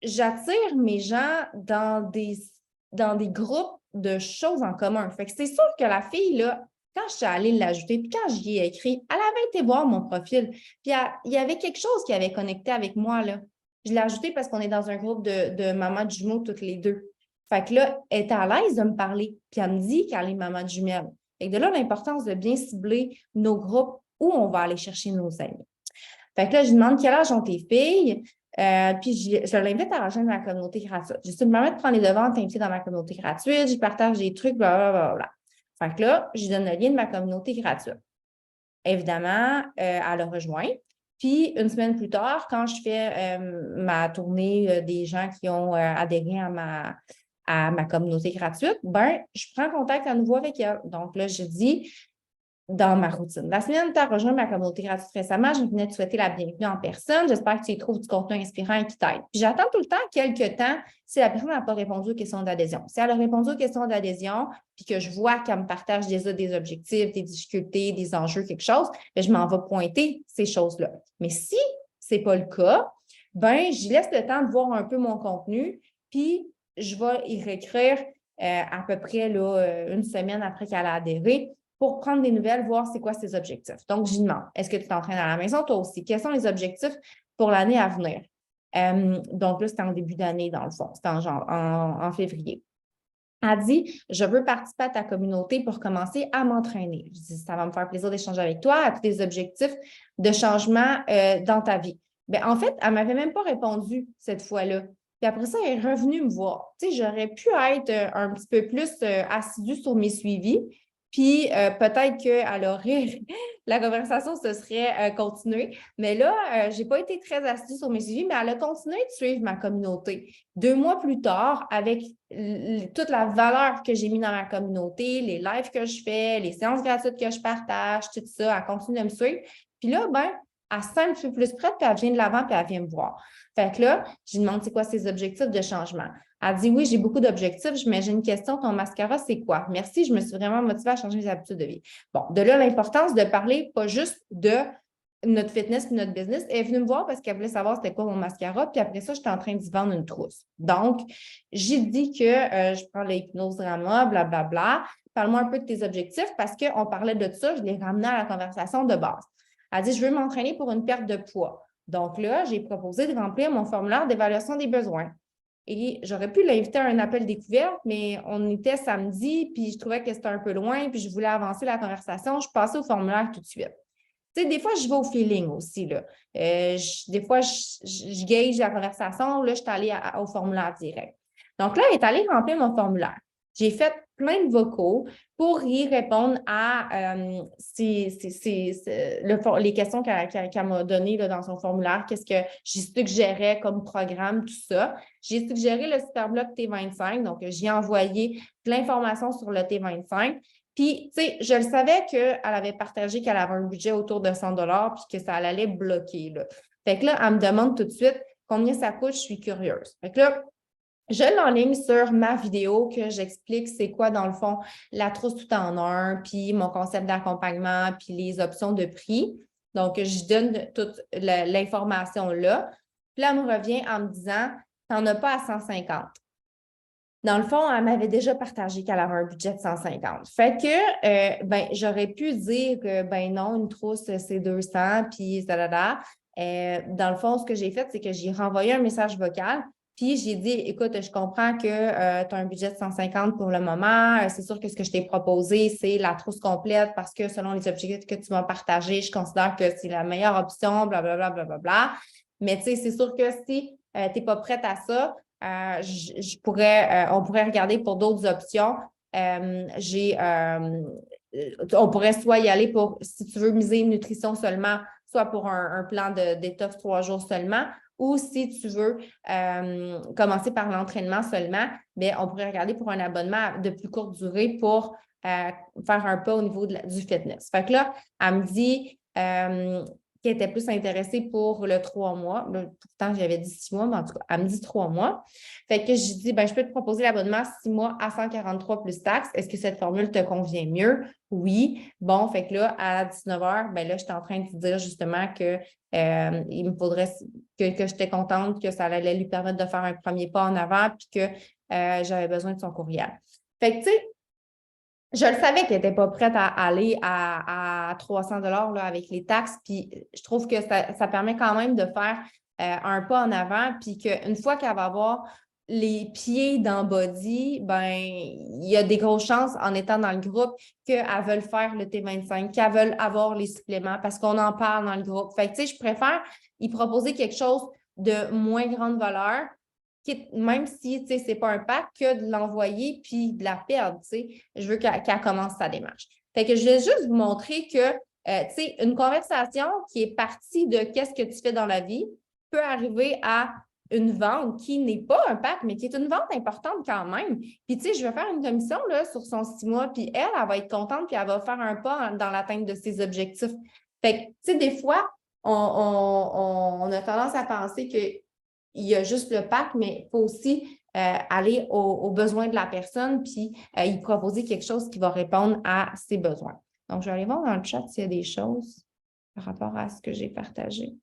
j'attire mes gens dans des groupes de choses en commun. Fait que c'est sûr que la fille, là, quand je suis allée l'ajouter, puis quand j'y ai écrit, elle avait été voir mon profil. Puis il y avait quelque chose qui avait connecté avec moi, là. Je l'ai ajouté parce qu'on est dans un groupe de mamans de jumeaux toutes les deux. Fait que là, elle était à l'aise de me parler. Puis elle me dit qu'elle est maman de jumelles. Et de là, l'importance de bien cibler nos groupes où on va aller chercher nos amis. Fait que là, je lui demande quel âge ont tes filles. Puis je l'invite à rejoindre ma communauté gratuite. Je me permets de prendre les devants, t'inviter dans ma communauté gratuite, je partage des trucs, blablabla. Fait que là, je lui donne le lien de ma communauté gratuite. Évidemment, elle a rejoint. Puis, une semaine plus tard, quand je fais ma tournée des gens qui ont adhéré à ma communauté gratuite, ben, je prends contact à nouveau avec elle. Donc là, je dis dans ma routine. La semaine où tu as rejoint ma communauté gratuite récemment, je venais de te souhaiter la bienvenue en personne. J'espère que tu y trouves du contenu inspirant et qui t'aide. Puis j'attends tout le temps quelques temps si la personne n'a pas répondu aux questions d'adhésion. Si elle a répondu aux questions d'adhésion, puis que je vois qu'elle me partage déjà des objectifs, des difficultés, des enjeux, quelque chose, bien, je m'en vais pointer ces choses-là. Mais si ce n'est pas le cas, ben j'y laisse le temps de voir un peu mon contenu, puis je vais y réécrire à peu près là, 1 semaine après qu'elle a adhéré pour prendre des nouvelles, voir c'est quoi ses objectifs. Donc, je lui demande, est-ce que tu t'entraînes à la maison, toi aussi? Quels sont les objectifs pour l'année à venir? Donc là, c'était en début d'année, dans le fond. C'était en février. Elle dit, je veux participer à ta communauté pour commencer à m'entraîner. Je dis, ça va me faire plaisir d'échanger avec toi à tous les objectifs de changement dans ta vie. Bien, en fait, elle ne m'avait même pas répondu cette fois-là. Puis après ça, elle est revenue me voir. Tu sais, j'aurais pu être un petit peu plus assidue sur mes suivis. Puis peut-être qu'elle aurait, la conversation se serait continuée. Mais là, je n'ai pas été très assidue sur mes suivis, mais elle a continué de suivre ma communauté. 2 mois plus tard, avec toute la valeur que j'ai mis dans ma communauté, les lives que je fais, les séances gratuites que je partage, tout ça, elle continue de me suivre. Puis là, ben, elle se sent un petit peu plus prête, puis elle vient de l'avant, puis elle vient me voir. Fait que là, je lui demande c'est quoi ses objectifs de changement. Elle dit oui, j'ai beaucoup d'objectifs, mais j'ai une question, ton mascara, c'est quoi? Merci, je me suis vraiment motivée à changer mes habitudes de vie. Bon, de là, l'importance de parler pas juste de notre fitness et notre business. Elle est venue me voir parce qu'elle voulait savoir c'était quoi mon mascara, puis après ça, j'étais en train d'y vendre une trousse. Donc, j'ai dit que je prends l'hypnose Rama, blablabla. Parle-moi un peu de tes objectifs parce qu'on parlait de ça, je l'ai ramené à la conversation de base. Elle dit, je veux m'entraîner pour une perte de poids. Donc là, j'ai proposé de remplir mon formulaire d'évaluation des besoins. Et j'aurais pu l'inviter à un appel découverte, mais on était samedi, puis je trouvais que c'était un peu loin, puis je voulais avancer la conversation. Je passais au formulaire tout de suite. Tu sais, des fois, je vais au feeling aussi, là. Des fois, je gauge la conversation. Là, je suis allée au formulaire direct. Donc là, elle est allée remplir mon formulaire. J'ai fait plein de vocaux pour y répondre à les questions qu'elle m'a données là, dans son formulaire, qu'est-ce que j'ai suggéré comme programme, tout ça. J'ai suggéré le Superblock T25, donc j'ai envoyé de l'information sur le T25. Puis, tu sais, je le savais qu'elle avait partagé qu'elle avait un budget autour de 100 puis que ça allait bloquer, là. Fait que là, elle me demande tout de suite combien ça coûte, je suis curieuse. Fait que là, je l'enligne sur ma vidéo que j'explique c'est quoi, dans le fond, la trousse tout en un, puis mon concept d'accompagnement, puis les options de prix. Donc, je donne toute l'information là. Puis là, elle me revient en me disant, tu n'en as pas à 150. Dans le fond, elle m'avait déjà partagé qu'elle avait un budget de 150. Fait que, j'aurais pu dire que, non, une trousse, c'est 200, puis ça, dans le fond, ce que j'ai fait, c'est que j'ai renvoyé un message vocal. Puis j'ai dit, écoute, je comprends que tu as un budget de 150 pour le moment. C'est sûr que ce que je t'ai proposé, c'est la trousse complète parce que selon les objectifs que tu m'as partagés, je considère que c'est la meilleure option, blablabla, blablabla. Mais tu sais, c'est sûr que si tu n'es pas prête à ça, on pourrait regarder pour d'autres options. On pourrait soit y aller pour, si tu veux miser nutrition seulement, soit pour un plan de détox 3 jours seulement, ou si tu veux commencer par l'entraînement seulement, bien, on pourrait regarder pour un abonnement de plus courte durée pour faire un pas au niveau du fitness. Fait que là, elle me dit qu'elle était plus intéressée pour le 3 mois. Pourtant, j'avais dit 6 mois, mais en tout cas, elle me dit 3 mois. Fait que je dis, je peux te proposer l'abonnement 6 mois à 143 plus taxes. Est-ce que cette formule te convient mieux? Oui. Bon, fait que là, à 19h, là, j'étais en train de te dire justement que il me faudrait que j'étais contente, que ça allait lui permettre de faire un premier pas en avant, puis que j'avais besoin de son courriel. Fait que, tu sais, je le savais qu'elle n'était pas prête à aller à 300 là, avec les taxes, puis je trouve que ça permet quand même de faire un pas en avant, puis qu'une fois qu'elle va avoir les pieds dans Body, il y a des grosses chances, en étant dans le groupe, qu'elles veulent faire le T25, qu'elles veulent avoir les suppléments, parce qu'on en parle dans le groupe. Fait que, tu sais, je préfère y proposer quelque chose de moins grande valeur, même si ce n'est pas un pack, que de l'envoyer puis de la perdre. Je veux qu'elle commence sa démarche. Fait que je vais juste vous montrer que une conversation qui est partie de qu'est-ce que tu fais dans la vie peut arriver à une vente qui n'est pas un pack, mais qui est une vente importante quand même. Puis, je vais faire une commission là, sur son 6 mois, puis elle va être contente, puis elle va faire un pas dans l'atteinte de ses objectifs. Fait que, des fois, on a tendance à penser que il y a juste le pack, mais il faut aussi aller aux besoins de la personne puis y proposer quelque chose qui va répondre à ses besoins. Donc, je vais aller voir dans le chat s'il y a des choses par rapport à ce que j'ai partagé.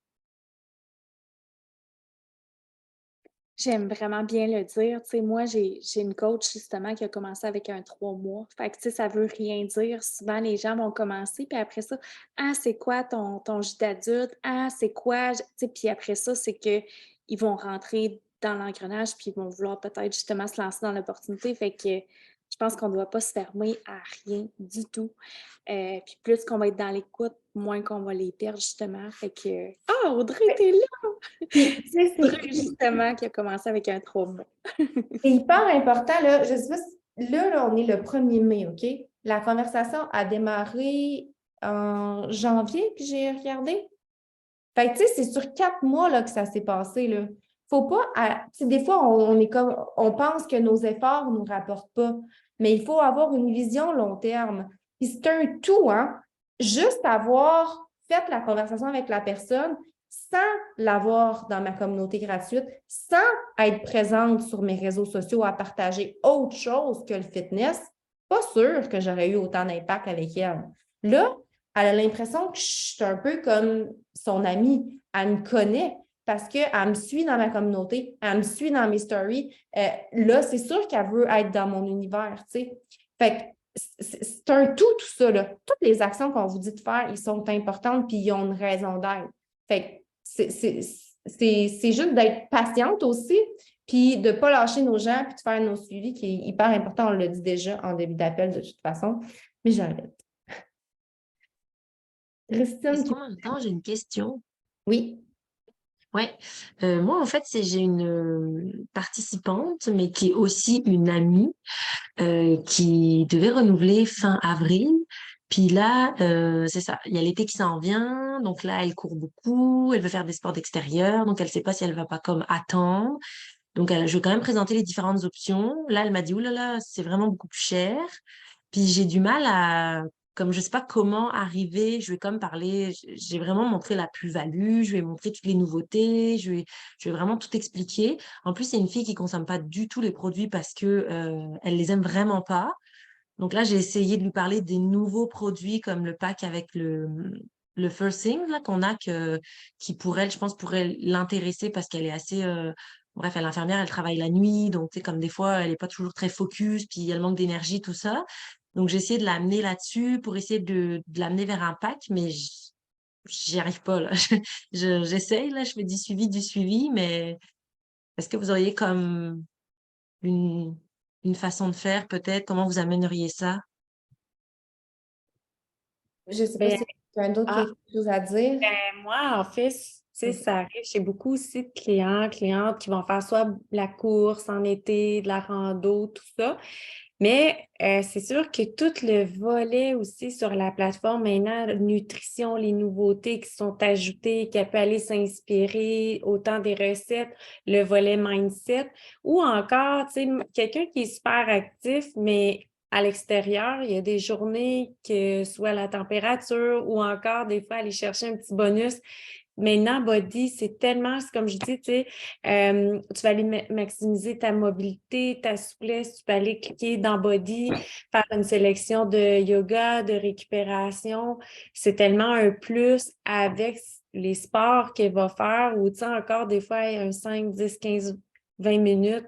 J'aime vraiment bien le dire. Tu sais, moi, j'ai une coach justement qui a commencé avec un 3 mois. Fait que, tu sais, ça veut rien dire. Souvent, les gens vont commencer, puis après ça, « Ah, c'est quoi ton jus d'adulte? Ah, c'est quoi? » Tu sais, puis après ça, c'est qu'ils vont rentrer dans l'engrenage, puis ils vont vouloir peut-être justement se lancer dans l'opportunité. Fait que je pense qu'on ne doit pas se fermer à rien du tout. Puis plus qu'on va être dans l'écoute, moins qu'on va les perdre, justement. Fait que... Ah, Audrey, t'es là! C'est Audrey, justement, qui a commencé avec un 3 mois. C'est hyper important, là. Je sais pas là, on est le 1er mai, OK? La conversation a démarré en janvier, puis j'ai regardé. Fait que, tu sais, c'est sur 4 mois là, que ça s'est passé, là. Faut pas... des fois, on pense que nos efforts ne nous rapportent pas, mais il faut avoir une vision long terme. Puis c'est un tout, hein? Juste avoir fait la conversation avec la personne sans l'avoir dans ma communauté gratuite, sans être présente sur mes réseaux sociaux à partager autre chose que le fitness, pas sûr que j'aurais eu autant d'impact avec elle. Là, elle a l'impression que je suis un peu comme son amie. Elle me connaît parce qu'elle me suit dans ma communauté, elle me suit dans mes stories. Là, c'est sûr qu'elle veut être dans mon univers, tu sais. Fait que c'est un tout ça, là. Toutes les actions qu'on vous dit de faire, ils sont importantes puis ils ont une raison d'être. Fait que c'est juste d'être patiente aussi, puis de ne pas lâcher nos gens puis de faire nos suivis qui est hyper important. On l'a dit déjà en début d'appel de toute façon, mais j'arrête. Christine. Est-ce qu'en même temps, j'ai une question? Oui. Ouais, moi en fait j'ai une participante, mais qui est aussi une amie qui devait renouveler fin avril. Puis là, c'est ça, il y a l'été qui s'en vient, donc là elle court beaucoup, elle veut faire des sports d'extérieur, donc elle sait pas si elle va pas comme attendre. Donc je vais quand même présenter les différentes options. Là elle m'a dit, ouh là là, c'est vraiment beaucoup plus cher. Puis j'ai du mal à, comme je sais pas comment arriver, je vais comme parler, j'ai vraiment montré la plus-value, je vais montrer toutes les nouveautés, je vais vraiment tout expliquer. En plus, c'est une fille qui consomme pas du tout les produits parce que elle les aime vraiment pas. Donc là, j'ai essayé de lui parler des nouveaux produits comme le pack avec le First Thing là qu'on a qui pour elle, je pense, pourrait l'intéresser parce qu'elle est assez bref, elle est infirmière, elle travaille la nuit, donc tu sais, comme des fois, elle est pas toujours très focus, puis elle manque d'énergie, tout ça. Donc j'ai essayé de l'amener là-dessus pour essayer de l'amener vers un pack, mais j'y arrive pas là. J'essaye là, je fais du suivi, mais est-ce que vous auriez comme une, une façon de faire peut-être? Comment vous amèneriez ça? Je ne sais pas Ben, si quelqu'un d'autre qui a ah, quelque chose à dire. moi, en fait, tu sais, ça arrive, j'ai beaucoup aussi de clients, clientes qui vont faire soit la course en été, de la rando, tout ça. Mais c'est sûr que tout le volet aussi sur la plateforme maintenant, nutrition, les nouveautés qui sont ajoutées, qu'elle peut aller s'inspirer, autant des recettes, le volet mindset, ou encore, tu sais, quelqu'un qui est super actif, mais à l'extérieur, il y a des journées que soit la température ou encore des fois aller chercher un petit bonus. Maintenant, Body, c'est tellement, c'est comme je dis, tu sais, tu vas aller maximiser ta mobilité, ta souplesse, tu peux aller cliquer dans Body, faire une sélection de yoga, de récupération. C'est tellement un plus avec les sports qu'elle va faire ou, tu sais, encore des fois, un 5, 10, 15, 20 minutes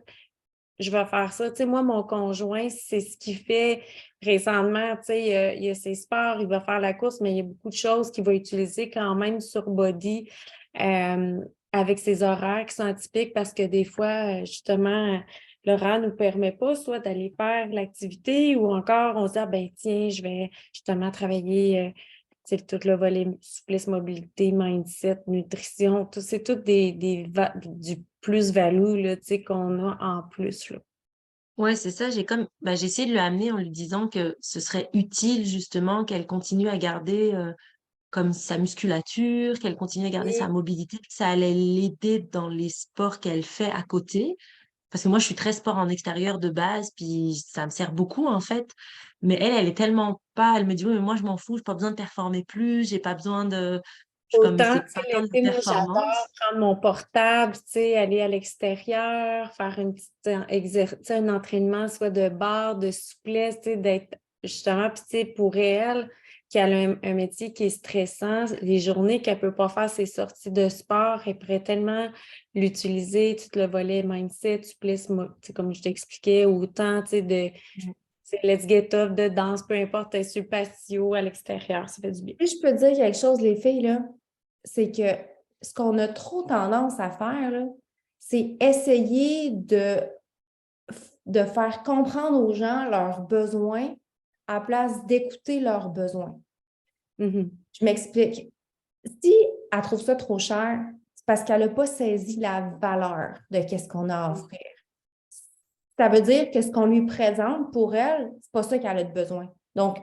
je vais faire ça. Tu sais, moi, mon conjoint, c'est ce qu'il fait récemment. Tu sais, il y a ses sports, il va faire la course, mais il y a beaucoup de choses qu'il va utiliser quand même sur Body euh, avec ses horaires qui sont atypiques parce que des fois, justement, l'horaire ne nous permet pas soit d'aller faire l'activité ou encore on se dit, ah, ben tiens, je vais justement travailler tu sais, tout le volet souplesse, mobilité, mindset, nutrition, tout, c'est tout du plus-value là, tu sais, qu'on a en plus. Là. Ouais, c'est ça. J'ai essayé de lui amener en lui disant que ce serait utile justement qu'elle continue à garder comme sa musculature, qu'elle continue à garder sa Oui. mobilité, que ça allait l'aider dans les sports qu'elle fait à côté. Parce que moi, je suis très sport en extérieur de base, puis ça me sert beaucoup en fait. Mais elle est tellement pas. Elle me dit, oui, mais moi, je m'en fous, j'ai pas besoin de performer plus, j'ai pas besoin de. Je suis comme, mais Autant, c'est tu pas sais, tant de l'été, moi, j'adore performance. prendre mon portable, tu sais, aller à l'extérieur, faire une petite tu sais, un entraînement, soit de barre, de souplesse, tu sais, d'être justement, puis tu sais, pour elle, qui a un métier qui est stressant, les journées qu'elle peut pas faire ses sorties de sport, elle pourrait tellement l'utiliser, tout le volet mindset, souplesse, tu sais, comme je t'expliquais, autant, tu sais, c'est let's get off de danse, peu importe, t'es sur le patio, à l'extérieur, ça fait du bien. Si je peux dire quelque chose, les filles, là, c'est que ce qu'on a trop tendance à faire, là, c'est essayer de faire comprendre aux gens leurs besoins à place d'écouter leurs besoins. Mhm. Je m'explique. Si elle trouve ça trop cher, c'est parce qu'elle n'a pas saisi la valeur de ce qu'on a à offrir. Ça veut dire que ce qu'on lui présente, pour elle, c'est pas ça qu'elle a de besoin. Donc,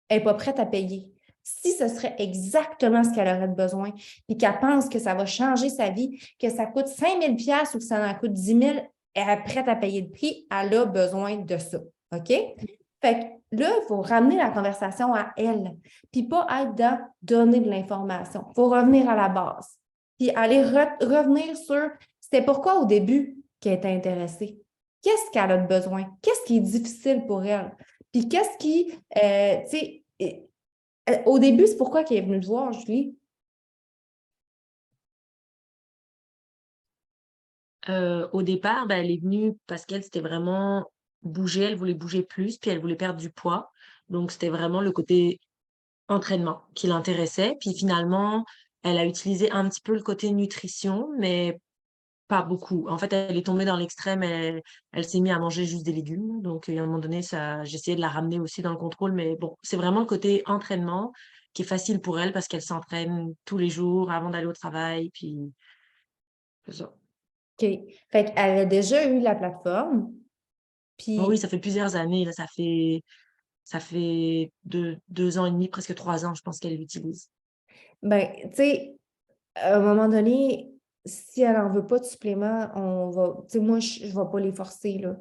elle n'est pas prête à payer. Si ce serait exactement ce qu'elle aurait de besoin, puis qu'elle pense que ça va changer sa vie, que ça coûte 5 000 ou que ça en coûte 10 000, elle est prête à payer le prix, elle a besoin de ça. OK? Fait que là, il faut ramener la conversation à elle, puis pas être dans donner de l'information. Il faut revenir à la base, puis aller revenir sur c'était pourquoi au début qu'elle était intéressée. Qu'est-ce qu'elle a de besoin? Qu'est-ce qui est difficile pour elle? Puis qu'est-ce qui, tu sais, au début, c'est pourquoi qu'elle est venue te voir, Julie? Au départ, elle est venue parce qu'elle, c'était vraiment bouger, elle voulait bouger plus, puis elle voulait perdre du poids. Donc, c'était vraiment le côté entraînement qui l'intéressait. Puis finalement, elle a utilisé un petit peu le côté nutrition, mais pas beaucoup. En fait, elle est tombée dans l'extrême, elle s'est mise à manger juste des légumes. Donc, à un moment donné, j'ai essayé de la ramener aussi dans le contrôle, mais bon, c'est vraiment le côté entraînement qui est facile pour elle parce qu'elle s'entraîne tous les jours avant d'aller au travail. Puis C'est ça. OK. Fait qu'elle a déjà eu la plateforme. Puis, Oui, ça fait plusieurs années, là, ça fait 2 ans et demi, presque 3 ans, je pense qu'elle l'utilise. ben, tu sais, à un moment donné, si elle n'en veut pas de supplément, on va. Tu sais, moi, je ne vais pas les forcer, là.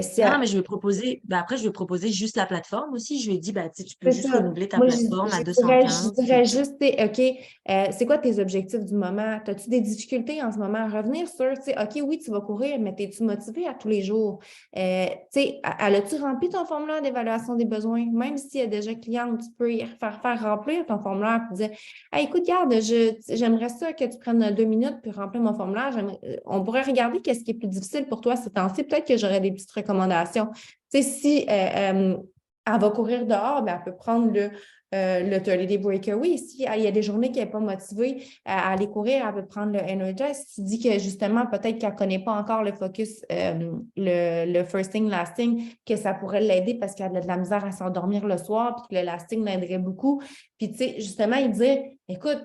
Si Non, elle- mais je vais proposer, après, je vais proposer juste la plateforme aussi. Je lui ai dit, tu sais, tu peux C'est juste ça. renouveler ta Moi, plateforme à je 215. dirais juste, tu sais, OK, c'est quoi tes objectifs du moment? As-tu des difficultés en ce moment à revenir sur, tu sais, OK, oui, tu vas courir, mais es-tu motivé à tous les jours? Tu sais, as-tu rempli ton formulaire d'évaluation des besoins? Même si elle est déjà cliente, tu peux y faire remplir ton formulaire et dire, hey, écoute, garde, j'aimerais ça que tu prennes 2 minutes pour remplir mon formulaire. On pourrait regarder qu'est-ce qui est plus difficile pour toi ces temps-ci. Peut-être que j'aurais des petites recommandations. Tu sais, si elle va courir dehors, ben, elle peut prendre le 30-day breakaway. Si il y a des journées qu'elle n'est pas motivée à aller courir, elle peut prendre le Energize. Si tu dis que justement, peut-être qu'elle ne connaît pas encore le focus, le first thing, last thing, que ça pourrait l'aider parce qu'elle a de la misère à s'endormir le soir, puis que le last thing l'aiderait beaucoup. Puis, tu sais, justement, il disait, écoute,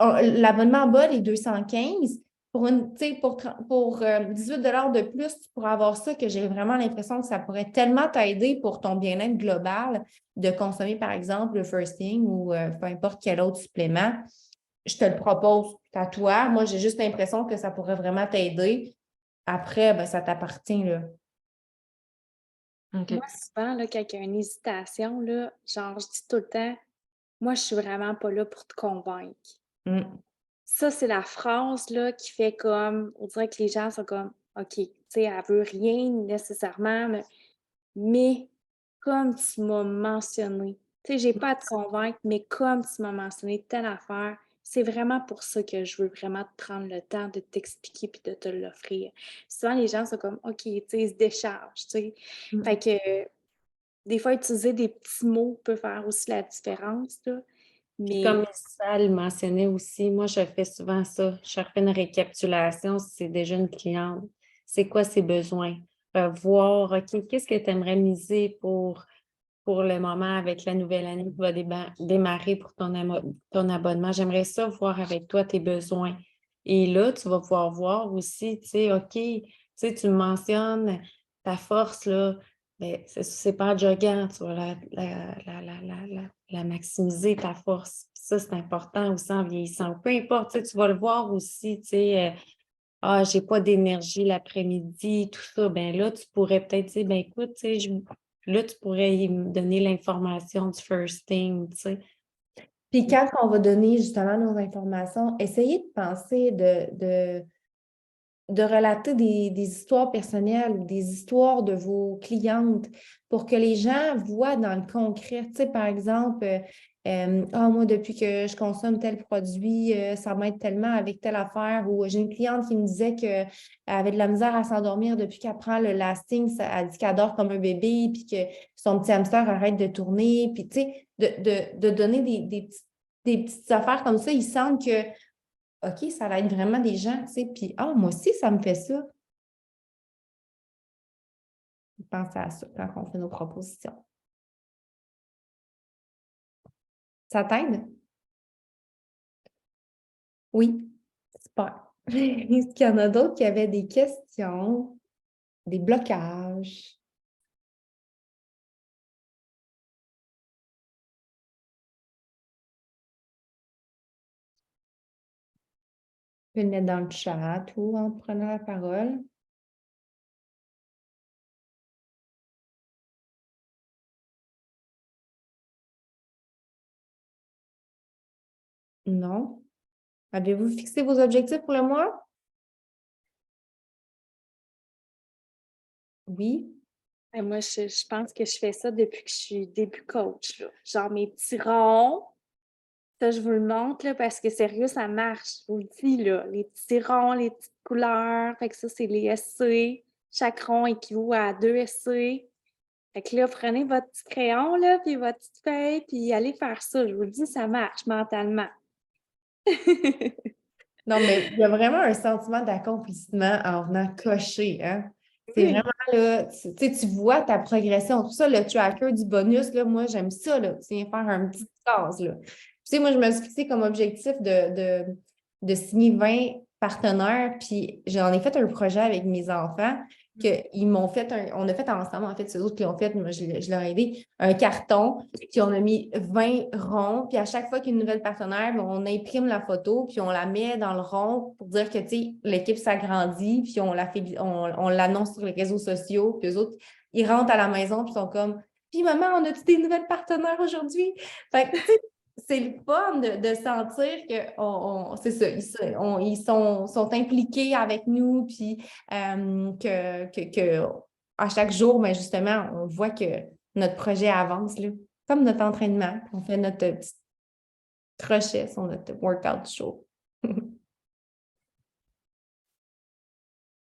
l'abonnement bas, les 215, pour 18 de plus, tu pourrais avoir ça, que j'ai vraiment l'impression que ça pourrait tellement t'aider pour ton bien-être global de consommer, par exemple, le First Thing ou peu importe quel autre supplément. Je te le propose à toi. Moi, j'ai juste l'impression que ça pourrait vraiment t'aider. Après, ben, ça t'appartient, là. OK. Moi, souvent, là, quand il y a une hésitation, là, genre, je dis tout le temps, moi, je suis vraiment pas là pour te convaincre. Mm. Ça, c'est la phrase là, qui fait comme, on dirait que les gens sont comme, OK, tu sais, elle veut rien nécessairement, mais comme tu m'as mentionné, tu sais, j'ai pas à te convaincre, mais comme tu m'as mentionné telle affaire, c'est vraiment pour ça que je veux vraiment te prendre le temps de t'expliquer puis de te l'offrir. Souvent, les gens sont comme, OK, tu sais, ils se déchargent, tu sais. Mm. Fait que des fois, utiliser des petits mots peut faire aussi la différence, là. Puis comme Mais Mélissa le mentionnait aussi, moi, je fais souvent ça. Je refais une récapitulation si c'est déjà une cliente. C'est quoi ses besoins? Voir, OK, qu'est-ce que tu aimerais miser pour le moment avec la nouvelle année qui va démarrer pour ton abonnement? J'aimerais ça voir avec toi tes besoins. Et là, tu vas pouvoir voir aussi, tu sais, OK, tu sais, tu me mentionnes ta force, là. Mais c'est pas en joguant, tu vas la maximiser, ta force. Puis ça, c'est important aussi en vieillissant. Peu importe, tu sais, tu vas le voir aussi, tu sais, ah, j'ai pas d'énergie l'après-midi, tout ça. Ben là, tu pourrais peut-être dire, ben écoute, tu sais, là, tu pourrais me donner l'information du first thing, tu sais. Puis quand on va donner justement nos informations, essayez de penser de relater des histoires personnelles ou des histoires de vos clientes pour que les gens voient dans le concret. Tu sais, par exemple, moi, depuis que je consomme tel produit, ça m'aide tellement avec telle affaire. Ou j'ai une cliente qui me disait qu'elle avait de la misère à s'endormir depuis qu'elle prend le lasting. Elle dit qu'elle dort comme un bébé, puis que son petit hamster arrête de tourner. Puis, tu sais, de donner des petites affaires comme ça, ils sentent que OK, ça va être vraiment des gens, tu sais, puis moi aussi, ça me fait ça. Pensez à ça quand on fait nos propositions. Ça t'aide? Oui, super. Est-ce qu'il y en a d'autres qui avaient des questions, des blocages? Je peux le mettre dans le chat ou en prenant la parole. Non? Avez-vous fixé vos objectifs pour le mois? Oui. moi, je pense que je fais ça depuis que je suis début coach, là. Genre mes petits ronds, ça, je vous le montre là, parce que sérieux, ça marche. Je vous le dis, là, les petits ronds, les petites couleurs. Fait que ça, c'est les SC. Chaque rond équivaut à 2 SC. Fait que là, prenez votre petit crayon, là, puis votre petite feuille, puis allez faire ça. Je vous le dis, ça marche mentalement. Non, mais il y a vraiment un sentiment d'accomplissement en venant cocher, hein? C'est Oui. vraiment là, tu sais, tu vois ta progression. Tout ça, le tracker du bonus, là, moi, j'aime ça, là. Tu viens faire un petit case, là. Tu sais, moi, je me suis fixé comme objectif de signer 20 partenaires, puis j'en ai fait un projet avec mes enfants, qu'ils m'ont fait on a fait ensemble, en fait, c'est eux autres qui l'ont fait, moi je leur ai aidé, un carton, puis on a mis 20 ronds, puis à chaque fois qu'il y a une nouvelle partenaire, ben, on imprime la photo, puis on la met dans le rond pour dire que, tu sais, l'équipe s'agrandit, puis on l'annonce sur les réseaux sociaux, puis eux autres, ils rentrent à la maison, puis ils sont comme, puis maman, on a-tu des nouvelles partenaires aujourd'hui? Fait que, tu sais, c'est le fun de sentir que c'est ça, ils sont impliqués avec nous, puis que à chaque jour, ben justement, on voit que notre projet avance, là, comme notre entraînement. On fait notre petit crochet sur notre workout show.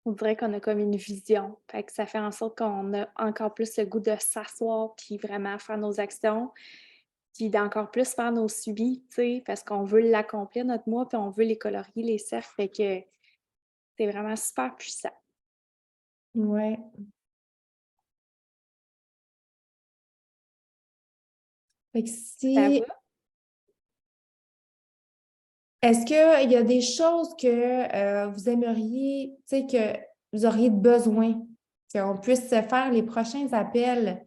On dirait qu'on a comme une vision. Fait que ça fait en sorte qu'on a encore plus le goût de s'asseoir puis vraiment faire nos actions, puis d'encore plus faire nos suivis, tu sais, parce qu'on veut l'accomplir notre mois, puis on veut les colorier, les cercles. Fait que c'est vraiment super puissant. Ouais. Fait que Ça va? est-ce qu'il y a des choses que vous aimeriez, tu sais, que vous auriez besoin, qu'on puisse faire les prochains appels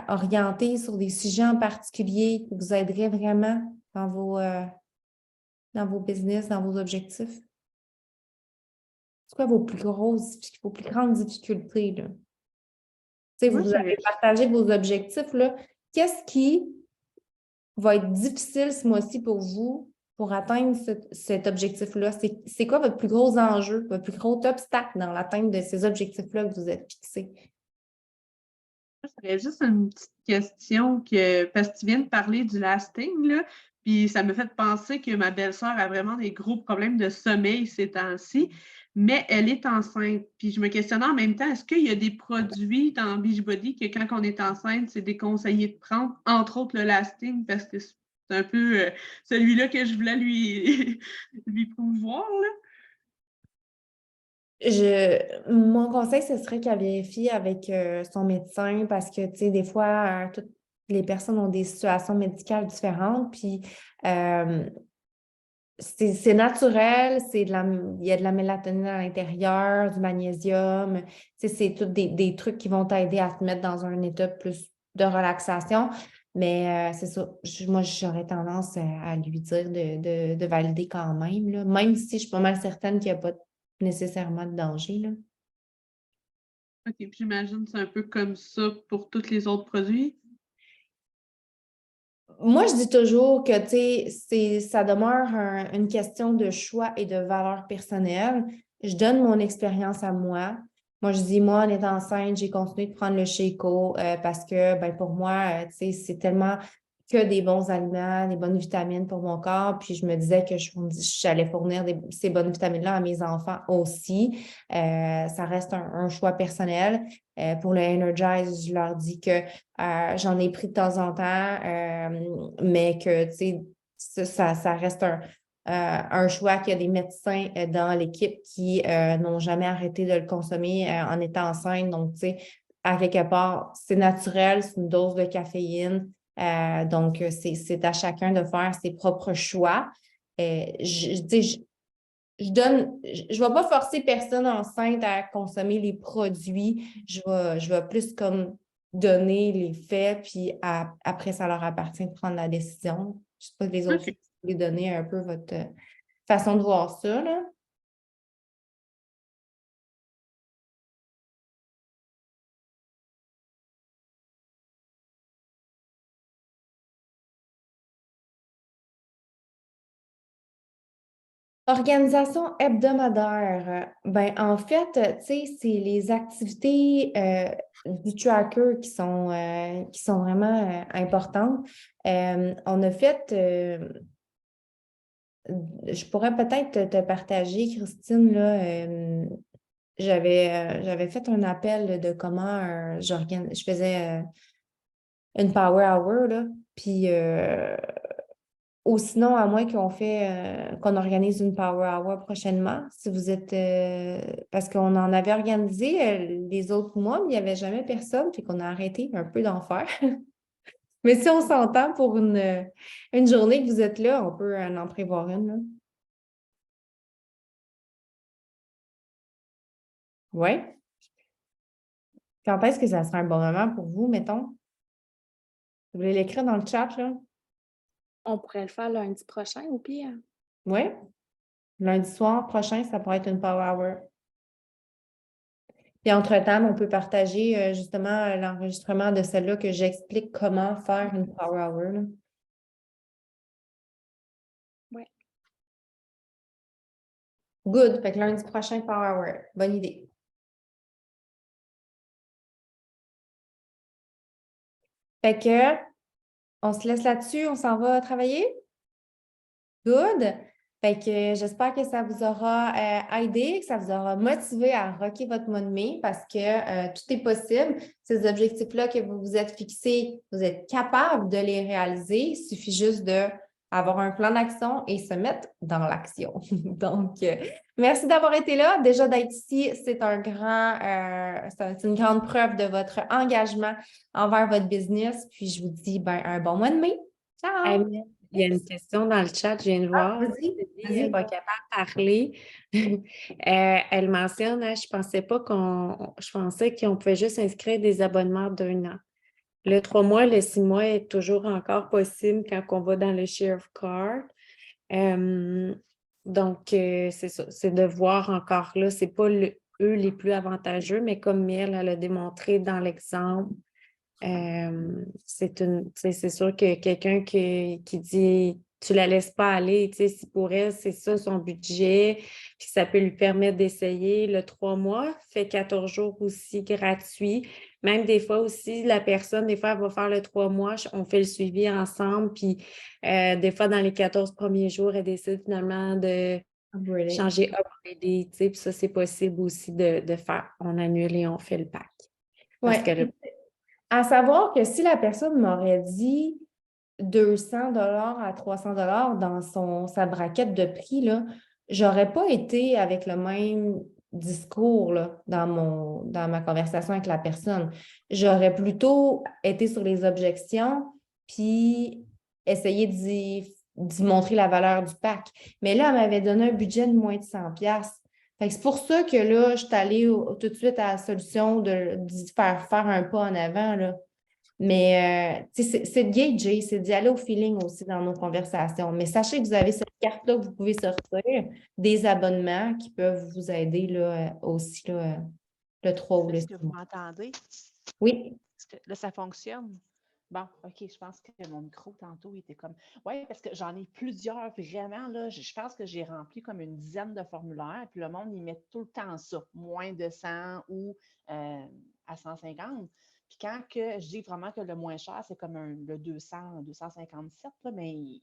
orientés sur des sujets en particulier qui vous aideraient vraiment dans vos business, dans vos objectifs? C'est quoi vos plus grandes difficultés, là? Tu sais, Moi, vous avez partagé vos objectifs, là. Qu'est-ce qui va être difficile ce mois-ci pour vous pour atteindre cet objectif-là? C'est quoi votre plus gros enjeu, votre plus gros obstacle dans l'atteinte de ces objectifs-là que vous êtes fixés? J'aurais juste une petite question parce que tu viens de parler du lasting, là, puis ça me fait penser que ma belle-sœur a vraiment des gros problèmes de sommeil ces temps-ci, mais elle est enceinte. Puis je me questionnais en même temps, est-ce qu'il y a des produits dans Beachbody que quand on est enceinte, c'est déconseillé de prendre, entre autres le lasting, parce que c'est un peu celui-là que je voulais lui promouvoir, là. Mon conseil, ce serait qu'elle vérifie avec son médecin parce que, tu sais, des fois, toutes les personnes ont des situations médicales différentes. Puis, c'est naturel, il y a de la mélatonine à l'intérieur, du magnésium. Tu sais, c'est tous des trucs qui vont t'aider à te mettre dans un état plus de relaxation. Mais c'est ça, moi, j'aurais tendance à lui dire de valider quand même, là, même si je suis pas mal certaine qu'il n'y a pas nécessairement de danger, là. OK, puis j'imagine que c'est un peu comme ça pour tous les autres produits. Moi, je dis toujours que, tu sais, ça demeure une question de choix et de valeur personnelle. Je donne mon expérience à moi. Moi, je dis, moi, en étant enceinte, j'ai continué de prendre le Shakeo parce que, ben, pour moi, tu sais, c'est tellement que des bons aliments, des bonnes vitamines pour mon corps. Puis, je me disais que j'allais fournir ces bonnes vitamines-là à mes enfants aussi. Ça reste un choix personnel. Pour le Energize, je leur dis que j'en ai pris de temps en temps, mais que, tu sais, ça reste un choix qu'il y a des médecins dans l'équipe qui n'ont jamais arrêté de le consommer en étant enceinte. Donc, tu sais, à quelque part, c'est naturel, c'est une dose de caféine. Donc, c'est à chacun de faire ses propres choix. Je vais pas forcer personne enceinte à consommer les produits. Je vais plus comme donner les faits, puis après, ça leur appartient de prendre la décision. Je sais pas les autres, OK. vous voulez donner un peu votre façon de voir ça, là. Organisation hebdomadaire. Ben, en fait, tu sais, c'est les activités du tracker qui sont vraiment importantes. On a fait, je pourrais peut-être te partager, Christine, là, j'avais fait un appel de comment je faisais une power hour, là, puis ou sinon, à moins qu'on organise une Power Hour prochainement, si vous êtes parce qu'on en avait organisé les autres mois, mais il n'y avait jamais personne, puis qu'on a arrêté un peu d'en faire. Mais si on s'entend pour une journée que vous êtes là, on peut en prévoir une, là. Oui. Quand est-ce que ça sera un bon moment pour vous, mettons? Vous voulez l'écrire dans le chat, là? On pourrait le faire lundi prochain au pire. Oui. Lundi soir prochain, ça pourrait être une power hour. Puis entre-temps, on peut partager justement l'enregistrement de celle-là que j'explique comment faire une power hour, là. Ouais. Good. Fait que lundi prochain, power hour. Bonne idée. Fait que, on se laisse là-dessus, on s'en va travailler? Good. Fait que j'espère que ça vous aura aidé, que ça vous aura motivé à rocker votre mois de mai parce que tout est possible. Ces objectifs-là que vous vous êtes fixés, vous êtes capable de les réaliser. Il suffit juste d'avoir un plan d'action et se mettre dans l'action. Donc, merci d'avoir été là. Déjà d'être ici, c'est c'est une grande preuve de votre engagement envers votre business. Puis je vous dis un bon mois de mai. Ciao! Il y a une question dans le chat, je viens de voir. Vas-y, Elle n'est pas capable de parler. Elle mentionne, hein, je pensais qu'on pouvait juste inscrire des abonnements d'1 an. Le 3 mois, le 6 mois est toujours encore possible quand on va dans le Share of Card. Donc, c'est ça, c'est de voir encore là, c'est pas eux les plus avantageux, mais comme elle a démontré dans l'exemple, c'est sûr que quelqu'un qui dit tu la laisses pas aller, si pour elle, c'est ça son budget, puis ça peut lui permettre d'essayer le 3 mois, fait 14 jours aussi gratuit. Même des fois aussi, la personne, des fois, elle va faire le 3 mois, on fait le suivi ensemble, puis des fois, dans les 14 premiers jours, elle décide finalement de changer upgrader, puis ça, c'est possible aussi de faire, on annule et on fait le pack. Parce Ouais. que À savoir que si la personne m'aurait dit 200 à 300 dans sa braquette de prix, là, j'aurais pas été avec le même discours là, dans ma conversation avec la personne. J'aurais plutôt été sur les objections puis essayer d'y montrer la valeur du pack. Mais là, elle m'avait donné un budget de moins de 100$. Fait que c'est pour ça que là, je suis allée tout de suite à la solution de faire un pas en avant, là. Mais c'est de gager, c'est d'y aller au feeling aussi dans nos conversations. Mais sachez que vous avez cette carte-là que vous pouvez sortir, des abonnements qui peuvent vous aider là, aussi là, le 3 ou le Est-ce 6 que vous mois. m'entendez? Oui. Est-ce que là, ça fonctionne? Bon, OK, je pense que mon micro, tantôt, il était comme... Oui, parce que j'en ai plusieurs, vraiment, là. Je pense que j'ai rempli comme une dizaine de formulaires, puis le monde, il met tout le temps ça, moins de 100 ou à 150. Puis quand que je dis vraiment que le moins cher, c'est comme le 200, 257, là, mais ils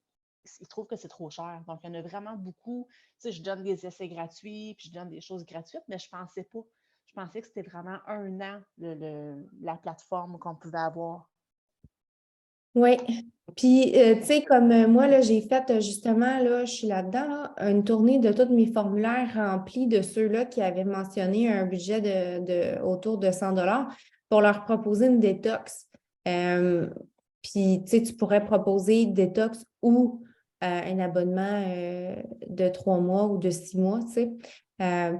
trouvent que c'est trop cher. Donc, il y en a vraiment beaucoup. Tu sais, je donne des essais gratuits, puis je donne des choses gratuites, mais je pensais pas. Je pensais que c'était vraiment 1 an, la plateforme qu'on pouvait avoir. Oui. Puis, tu sais, comme moi, là, j'ai fait justement, là, je suis là-dedans, là, une tournée de tous mes formulaires remplis de ceux-là qui avaient mentionné un budget autour de 100 pour leur proposer une détox. Puis, tu sais, tu pourrais proposer une détox ou un abonnement de 3 mois ou de 6 mois, tu sais.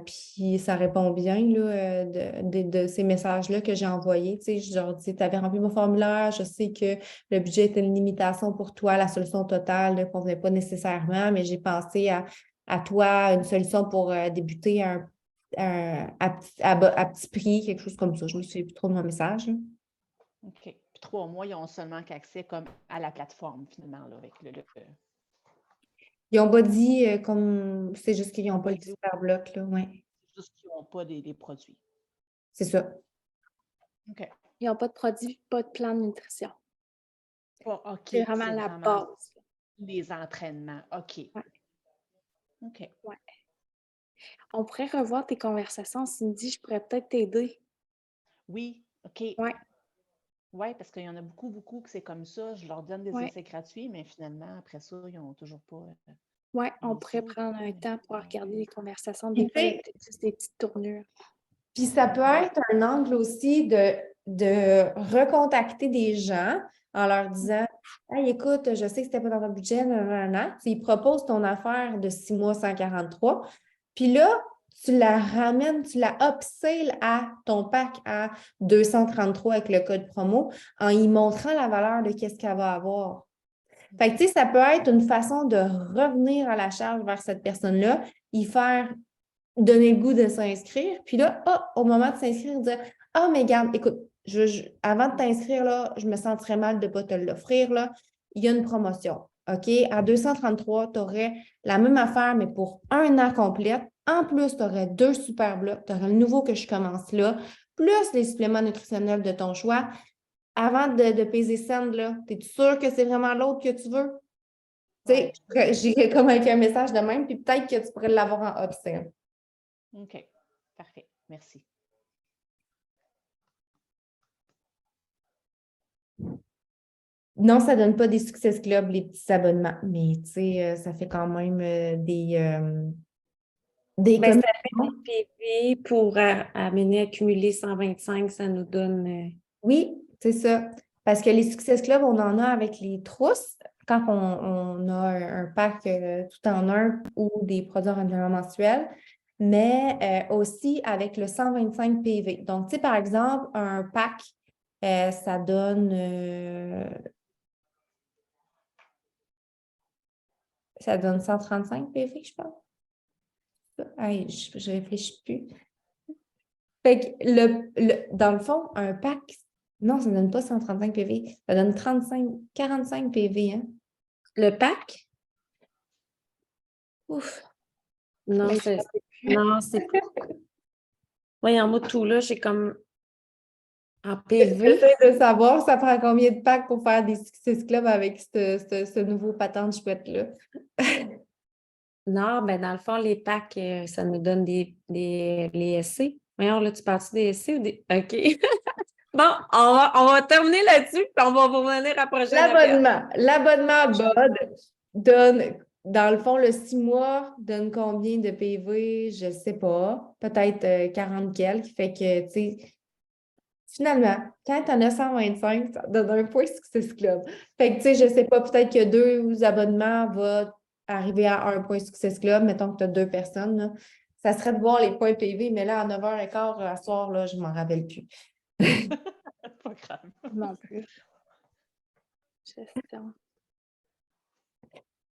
Puis ça répond bien là, de ces messages-là que j'ai envoyés. Tu sais, je leur dis, tu avais rempli mon formulaire, je sais que le budget était une limitation pour toi, la solution totale ne convenait pas nécessairement, mais j'ai pensé à toi, une solution pour débuter à petit prix, quelque chose comme ça. Je ne me souviens plus trop de mon message, là. OK. Puis 3 mois, ils ont seulement qu'accès comme à la plateforme, finalement, là, avec Ils n'ont pas dit comme c'est juste qu'ils n'ont pas le dit- super bloc, là. Ouais, C'est juste qu'ils n'ont pas des produits. c'est ça. OK. Ils n'ont pas de produits, pas de plan de nutrition. Oh, OK. C'est vraiment C'est la vraiment base. les entraînements. OK. Ouais. OK. Ouais. On pourrait revoir tes conversations, Cindy, je pourrais peut-être t'aider. Oui, OK. Ouais. Oui, parce qu'il y en a beaucoup, beaucoup que c'est comme ça. Je leur donne des Ouais. essais gratuits, mais finalement, après ça, ils n'ont toujours pas. Oui, on les pourrait sous. prendre un temps pour regarder les conversations. Puis, Des fois, il y a tu sais, peut-être juste des petites tournures. Puis ça peut être un angle aussi de recontacter des gens en leur disant hey, écoute, je sais que c'était pas dans ton budget, nanana. Ils proposent ton affaire de 6 mois 143. Puis là, tu la ramènes, tu la upsell à ton pack à 233 avec le code promo en y montrant la valeur de qu'est-ce qu'elle va avoir. Fait que, tu sais, ça peut être une façon de revenir à la charge vers cette personne-là, y faire donner le goût de s'inscrire, puis là, au moment de s'inscrire, dire ah, mais regarde, écoute, avant de t'inscrire, là, je me sentirais mal de ne pas te l'offrir, là. Il y a une promotion. OK? À 233, tu aurais la même affaire, mais pour 1 an complète. En plus, tu aurais 2 super blocs. Tu aurais le nouveau que je commence là, plus les suppléments nutritionnels de ton choix. Avant de peser send, là, es-tu sûr que c'est vraiment l'autre que tu veux? Tu sais, j'irais comme avec un message de même, puis peut-être que tu pourrais l'avoir en upsell. OK. Parfait. Merci. Non, ça ne donne pas des Success Club, les petits abonnements, mais tu sais, ça fait quand même des Ben, ça fait commissions. des PV pour amener à cumuler 125, ça nous donne. Oui, c'est ça. Parce que les Success Club, on en a avec les trousses, quand on a un pack tout en un ou des produits en règlement mensuel, mais aussi avec le 125 PV. Donc, tu sais, par exemple, un pack, ça donne 135 PV, je pense. Hey, je réfléchis plus. Fait que dans le fond, un pack, non, ça ne donne pas 135 PV, ça donne 45 PV, hein? Le pack? Ouf! Non, Mais c'est non, c'est pas. Voyons, moi, tout là, j'ai comme en PV. j'essaie de savoir, ça prend combien de packs pour faire des Success Club avec ce nouveau patent chouette-là. Non, ben dans le fond, les packs, ça nous donne les SC. Voyons, là, tu parles-tu des SC ou des. OK. Bon, on va terminer là-dessus, puis on va revenir à la prochaine appel. L'abonnement BOD donne, dans le fond, le 6 mois donne combien de PV? Je ne sais pas. Peut-être 40 quelques. Fait que, tu sais, finalement, quand tu en as 125, ça donne un point Success Club. Fait que, tu sais, je ne sais pas, peut-être que 2 abonnements vont arriver à un point Success Club. Mettons que tu as 2 personnes, là. Ça serait de voir les points PV, mais là, à 9h15 à soir, là, je ne m'en rappelle plus. Pas grave. Non plus. Gestion.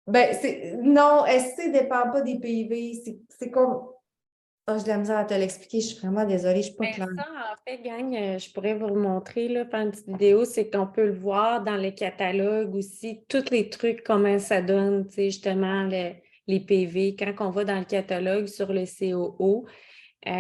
Ben, non, SC ne dépend pas des PV. C'est comme. Oh, j'ai de la misère à te l'expliquer. Je suis vraiment désolée, je ne suis pas Ben, claire. ça, en fait, gang, je pourrais vous le montrer, là, faire une petite vidéo, c'est qu'on peut le voir dans le catalogue aussi, tous les trucs, comment ça donne, tu sais, justement, les PV. Quand on va dans le catalogue sur le COO, tu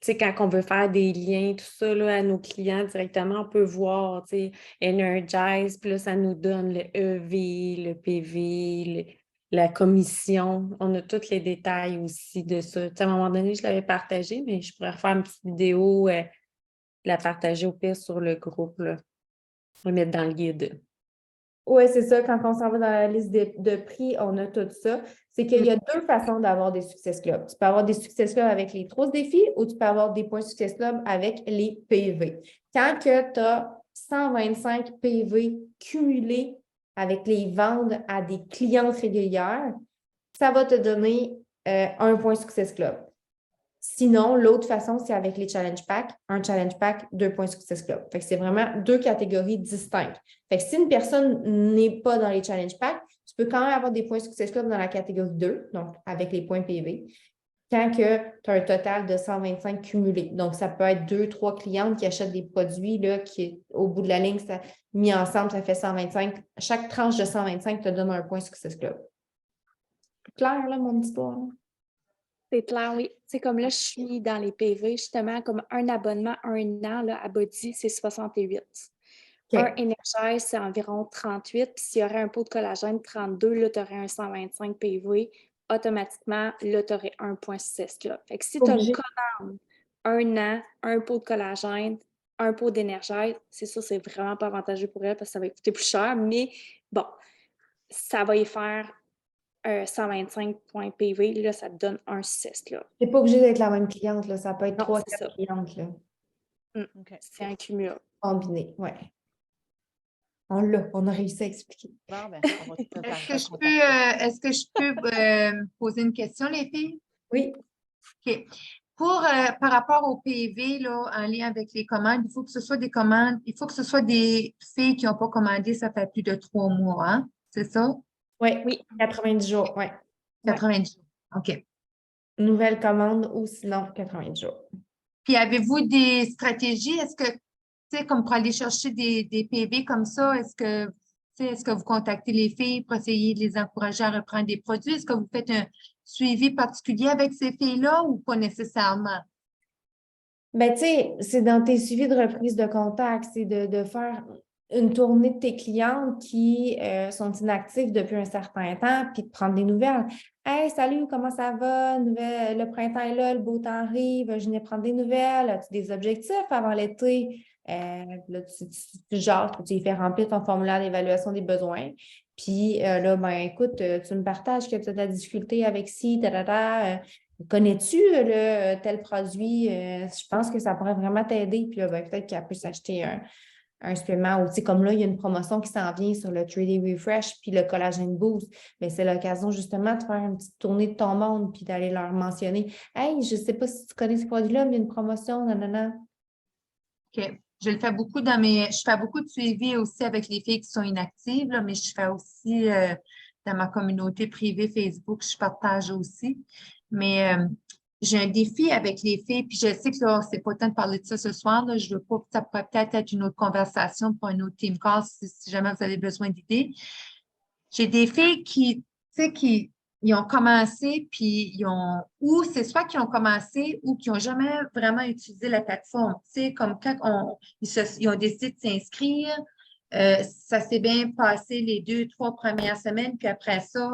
sais, quand on veut faire des liens, tout ça, là, à nos clients directement, on peut voir, tu sais, Energize, puis là, ça nous donne le EV, le PV, la commission. On a tous les détails aussi de ça. Tu sais, à un moment donné, je l'avais partagé, mais je pourrais faire une petite vidéo, la partager au pire sur le groupe, là. Le mettre dans le guide. Oui, c'est ça. Quand on s'en va dans la liste de prix, on a tout ça. C'est qu'il y a 2 façons d'avoir des Success Club. Tu peux avoir des Success Club avec les trousses défis ou tu peux avoir des points Success Club avec les PV. Quand tu as 125 PV cumulés avec les ventes à des clientes régulières, ça va te donner un point Success Club. Sinon, l'autre façon, c'est avec les challenge packs. Un challenge pack, 2 points Success Club. Fait que c'est vraiment 2 catégories distinctes. Fait que si une personne n'est pas dans les challenge packs, tu peux quand même avoir des points Success Club dans la catégorie 2, donc avec les points PV, quand tu as un total de 125 cumulés. Donc, ça peut être 2, 3 clientes qui achètent des produits là, qui, au bout de la ligne, ça, mis ensemble, ça fait 125. Chaque tranche de 125 te donne un point Success Club. C'est clair, là, mon histoire? Là? C'est clair, oui. C'est comme là, je suis dans les PV, justement, comme un abonnement, 1 an, là, à Body, c'est 68. Okay. Un Energize, c'est environ 38. Puis s'il y aurait un pot de collagène 32, là, tu aurais un 125 PV. Automatiquement, là, tu aurais un point Success Club. Fait que si tu as une commande, 1 an, un pot de collagène, un pot d'énergie, c'est sûr, c'est vraiment pas avantageux pour elle parce que ça va coûter plus cher. Mais bon, ça va y faire 125 points PV, là, ça te donne un 6. Là. C'est pas obligé d'être la même cliente, là. Ça peut être Non, 3-4 clientes, là. Okay. C'est un cumul. Combiné, oui. On a réussi à expliquer. Bon, ben, on va tout Est-ce que je peux poser une question, les filles? Oui. OK. Par rapport au PV, là, en lien avec les commandes, il faut que ce soit des commandes, il faut que ce soit des filles qui n'ont pas commandé, ça fait plus de 3 mois, hein? C'est ça? Oui, 90 jours, oui. 90 jours. OK. Nouvelle commande ou sinon 90 jours. Puis avez-vous des stratégies? Est-ce que, tu sais, comme pour aller chercher des PV comme ça, est-ce que vous contactez les filles pour essayer de les encourager à reprendre des produits? Est-ce que vous faites un suivi particulier avec ces filles-là ou pas nécessairement? Ben, tu sais, c'est dans tes suivis de reprise de contact, c'est de faire une tournée de tes clientes qui sont inactives depuis un certain temps, puis de prendre des nouvelles. Hey, salut, comment ça va? Le printemps est là, le beau temps arrive, je viens prendre des nouvelles. As-tu des objectifs avant l'été? Là, genre, tu y fais remplir ton formulaire d'évaluation des besoins. Puis là, ben écoute, tu me partages que tu as de la difficulté avec ci, connais-tu tel produit? Je pense que ça pourrait vraiment t'aider. Puis là, ben, peut-être qu'elle peut s'acheter un supplément. Ou tu sais, comme là, il y a une promotion qui s'en vient sur le 3D Refresh puis le Collagen Boost. Mais c'est l'occasion justement de faire une petite tournée de ton monde puis d'aller leur mentionner. Hey, je ne sais pas si tu connais ce produit-là, mais il y a une promotion, nanana. OK. Je fais beaucoup de suivi aussi avec les filles qui sont inactives, là, mais je fais aussi dans ma communauté privée Facebook, je partage aussi. Mais j'ai un défi avec les filles, puis je sais que là, c'est pas le temps de parler de ça ce soir. Là, je veux pas, ça pourrait peut-être être une autre conversation pour un autre team call si jamais vous avez besoin d'idées. J'ai des filles tu sais, ils ont commencé, puis ou c'est soit qu'ils ont commencé ou qu'ils n'ont jamais vraiment utilisé la plateforme. Tu sais, comme quand ils ont décidé de s'inscrire, ça s'est bien passé les 2, 3 premières semaines, puis après ça,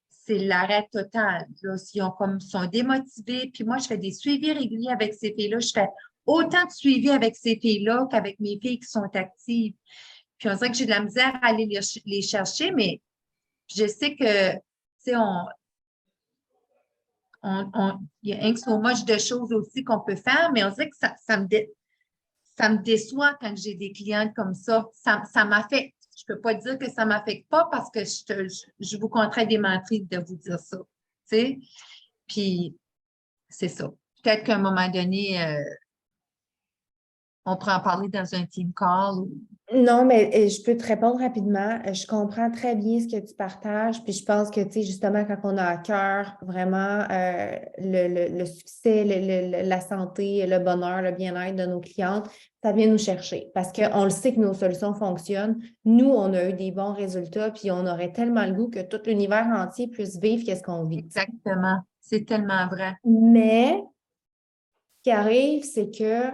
c'est l'arrêt total. Là, ils sont démotivés, puis moi, je fais des suivis réguliers avec ces filles-là. Je fais autant de suivis avec ces filles-là qu'avec mes filles qui sont actives. Puis on dirait que j'ai de la misère à aller les chercher, mais je sais que, tu sais, il y a un so much de choses aussi qu'on peut faire, mais on dirait que ça me déçoit quand j'ai des clientes comme ça. Ça m'affecte. Je ne peux pas dire que ça ne m'affecte pas parce que je vous compterais des menteries de vous dire ça. Tu sais? Puis, c'est ça. Peut-être qu'à un moment donné, on pourrait en parler dans un team call. Non, mais je peux te répondre rapidement. Je comprends très bien ce que tu partages, puis je pense que, tu sais, justement, quand on a à cœur vraiment le succès, la santé, le bonheur, le bien-être de nos clientes, ça vient nous chercher parce qu'on le sait que nos solutions fonctionnent. Nous, on a eu des bons résultats, puis on aurait tellement le goût que tout l'univers entier puisse vivre qu'est-ce qu'on vit. Exactement. C'est tellement vrai. Mais ce qui arrive, c'est que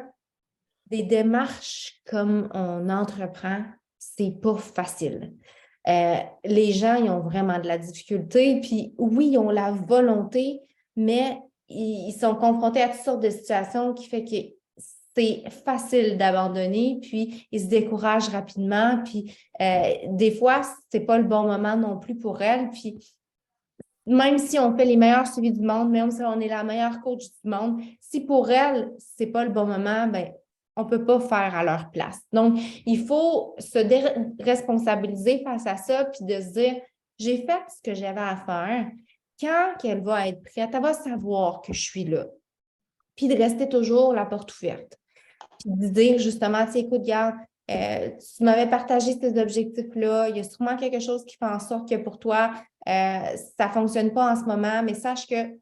des démarches comme on entreprend, c'est pas facile. Les gens, ils ont vraiment de la difficulté, puis oui, ils ont la volonté, mais ils sont confrontés à toutes sortes de situations qui fait que c'est facile d'abandonner, puis ils se découragent rapidement, puis des fois, c'est pas le bon moment non plus pour elles, puis même si on fait les meilleurs suivis du monde, même si on est la meilleure coach du monde, si pour elles, c'est pas le bon moment, ben on peut pas faire à leur place. Donc, il faut se responsabiliser face à ça, puis de se dire, j'ai fait ce que j'avais à faire. Quand elle va être prête, elle va savoir que je suis là. Puis de rester toujours la porte ouverte. Puis de dire justement, tu sais, écoute, regarde, tu m'avais partagé ces objectifs-là, il y a sûrement quelque chose qui fait en sorte que pour toi, ça ne fonctionne pas en ce moment, mais sache que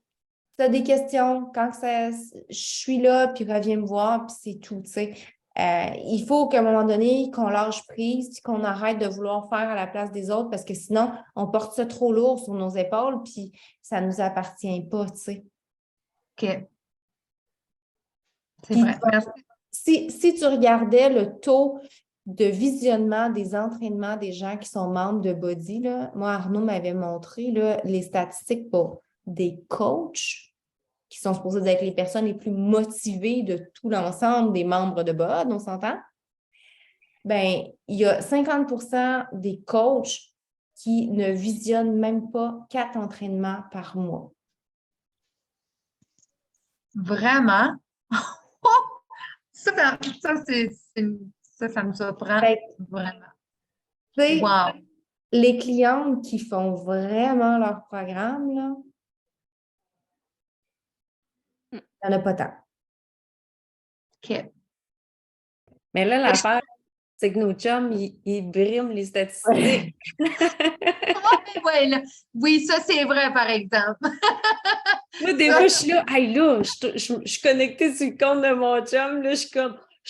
tu as des questions, je suis là, puis reviens me voir, puis c'est tout, tu sais. Il faut qu'à un moment donné, qu'on lâche prise, puis qu'on arrête de vouloir faire à la place des autres, parce que sinon, on porte ça trop lourd sur nos épaules, puis ça ne nous appartient pas, tu sais. OK. C'est Puis, vrai. Merci. Si tu regardais le taux de visionnement des entraînements des gens qui sont membres de Body, là, moi, Arnaud m'avait montré là, les statistiques pour des coachs qui sont supposés être les personnes les plus motivées de tout l'ensemble des membres de BOD, on s'entend? Bien, il y a 50% des coachs qui ne visionnent même pas 4 entraînements par mois. Vraiment? Ça, ça me surprend vraiment. Tu sais, Wow! les clientes qui font vraiment leur programme, là, Il n'y en a pas tant. OK. Mais là, l'affaire, c'est que nos chums, ils briment les statistiques. Ouais, là. Oui, ça, c'est vrai, par exemple. Moi, des fois, je suis là, hey, là, je suis connectée sur le compte de mon chum, là, je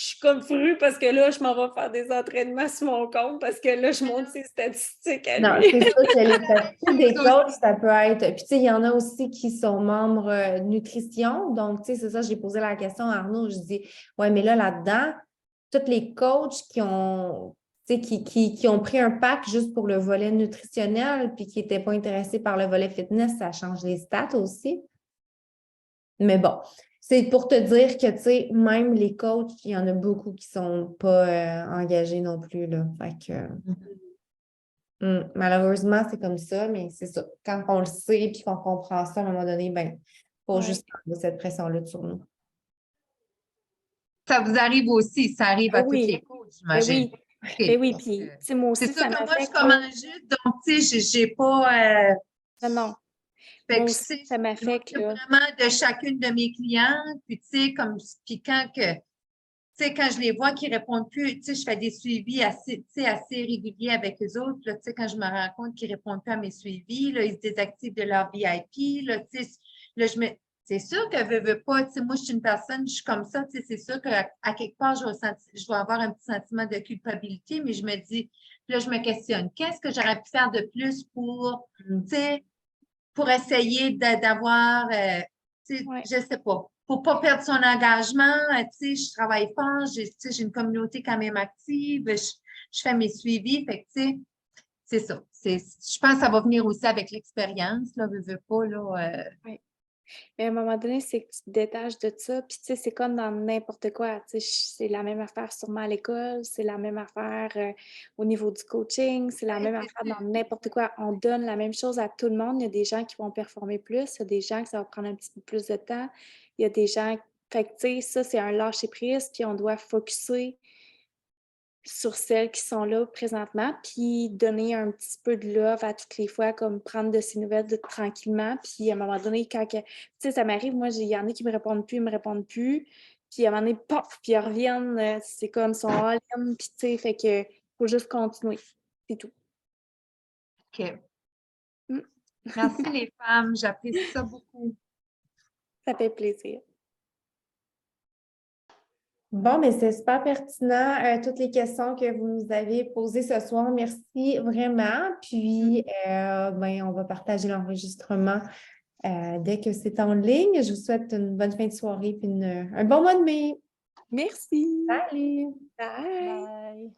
suis comme fru parce que là, je m'en vais faire des entraînements sur mon compte parce que là, je monte ses statistiques à Non, lui. c'est sûr que les statistiques des chose coachs, ça peut être. Puis, tu sais, il y en a aussi qui sont membres nutrition. Donc, tu sais, c'est ça, j'ai posé la question à Arnaud. Je dis, ouais, mais là-dedans, tous les coachs qui ont, tu sais, qui ont pris un pack juste pour le volet nutritionnel puis qui n'étaient pas intéressés par le volet fitness, ça change les stats aussi. Mais bon, c'est pour te dire que, tu sais, même les coachs, il y en a beaucoup qui ne sont pas engagés non plus, là. Fait que, malheureusement, c'est comme ça, mais c'est ça. Quand on le sait et qu'on comprend ça, à un moment donné, ben, il faut Ouais. juste enlever cette pression-là sur nous. Ça vous arrive aussi, ça arrive à tous Oui. les coachs, Ben j'imagine. oui. OK. Ben oui, Parce puis, que tu sais, moi aussi, c'est sûr ça que moi, je m'affecte. commence juste, donc, tu sais, j'ai pas. Non, non. Fait Moi que, aussi, tu sais, ça je m'affecte, m'occupe là. vraiment de chacune de mes clientes, puis, tu sais, puis quand que. Tu sais, quand je les vois qui répondent plus, tu sais, je fais des suivis assez, tu sais, assez réguliers avec eux autres. Là, tu sais, quand je me rends compte qu'ils répondent plus à mes suivis, là, ils se désactivent de leur VIP. Là, tu sais, là, c'est sûr que veux pas, tu sais, moi, je suis une personne, je suis comme ça, tu sais, c'est sûr qu'à quelque part, je vais avoir un petit sentiment de culpabilité, mais je me dis, là, je me questionne, qu'est-ce que j'aurais pu faire de plus pour, tu sais, pour essayer d'avoir, tu sais, Ouais. je sais pas, pour pas perdre son engagement, tu sais, je travaille fort, tu sais, j'ai une communauté quand même active, je fais mes suivis, fait que, tu sais, c'est ça. Je pense que ça va venir aussi avec l'expérience, là, veux pas, là. Mais à un moment donné, c'est que tu te détaches de ça, puis tu sais, c'est comme dans n'importe quoi, tu sais, c'est la même affaire sûrement à l'école, c'est la même affaire au niveau du coaching, c'est la même affaire dans n'importe quoi. On donne la même chose à tout le monde. Il y a des gens qui vont performer plus, il y a des gens que ça va prendre un petit peu plus de temps, il y a des gens, fait que tu sais, ça, c'est un lâcher-prise, puis on doit focusser sur celles qui sont là présentement, puis donner un petit peu de love à toutes les fois, comme prendre de ces nouvelles tranquillement, puis à un moment donné, tu sais, ça m'arrive, moi, il y en a qui me répondent plus, puis à un moment donné, paf, puis ils reviennent, c'est comme son all-in, puis tu sais, fait que faut juste continuer, c'est tout. OK. Mm. Merci les femmes, j'apprécie ça beaucoup. Ça fait plaisir. Bon, mais c'est super pertinent, toutes les questions que vous nous avez posées ce soir. Merci vraiment. Puis, ben, on va partager l'enregistrement dès que c'est en ligne. Je vous souhaite une bonne fin de soirée et un bon mois de mai. Merci. Salut! Bye. Bye.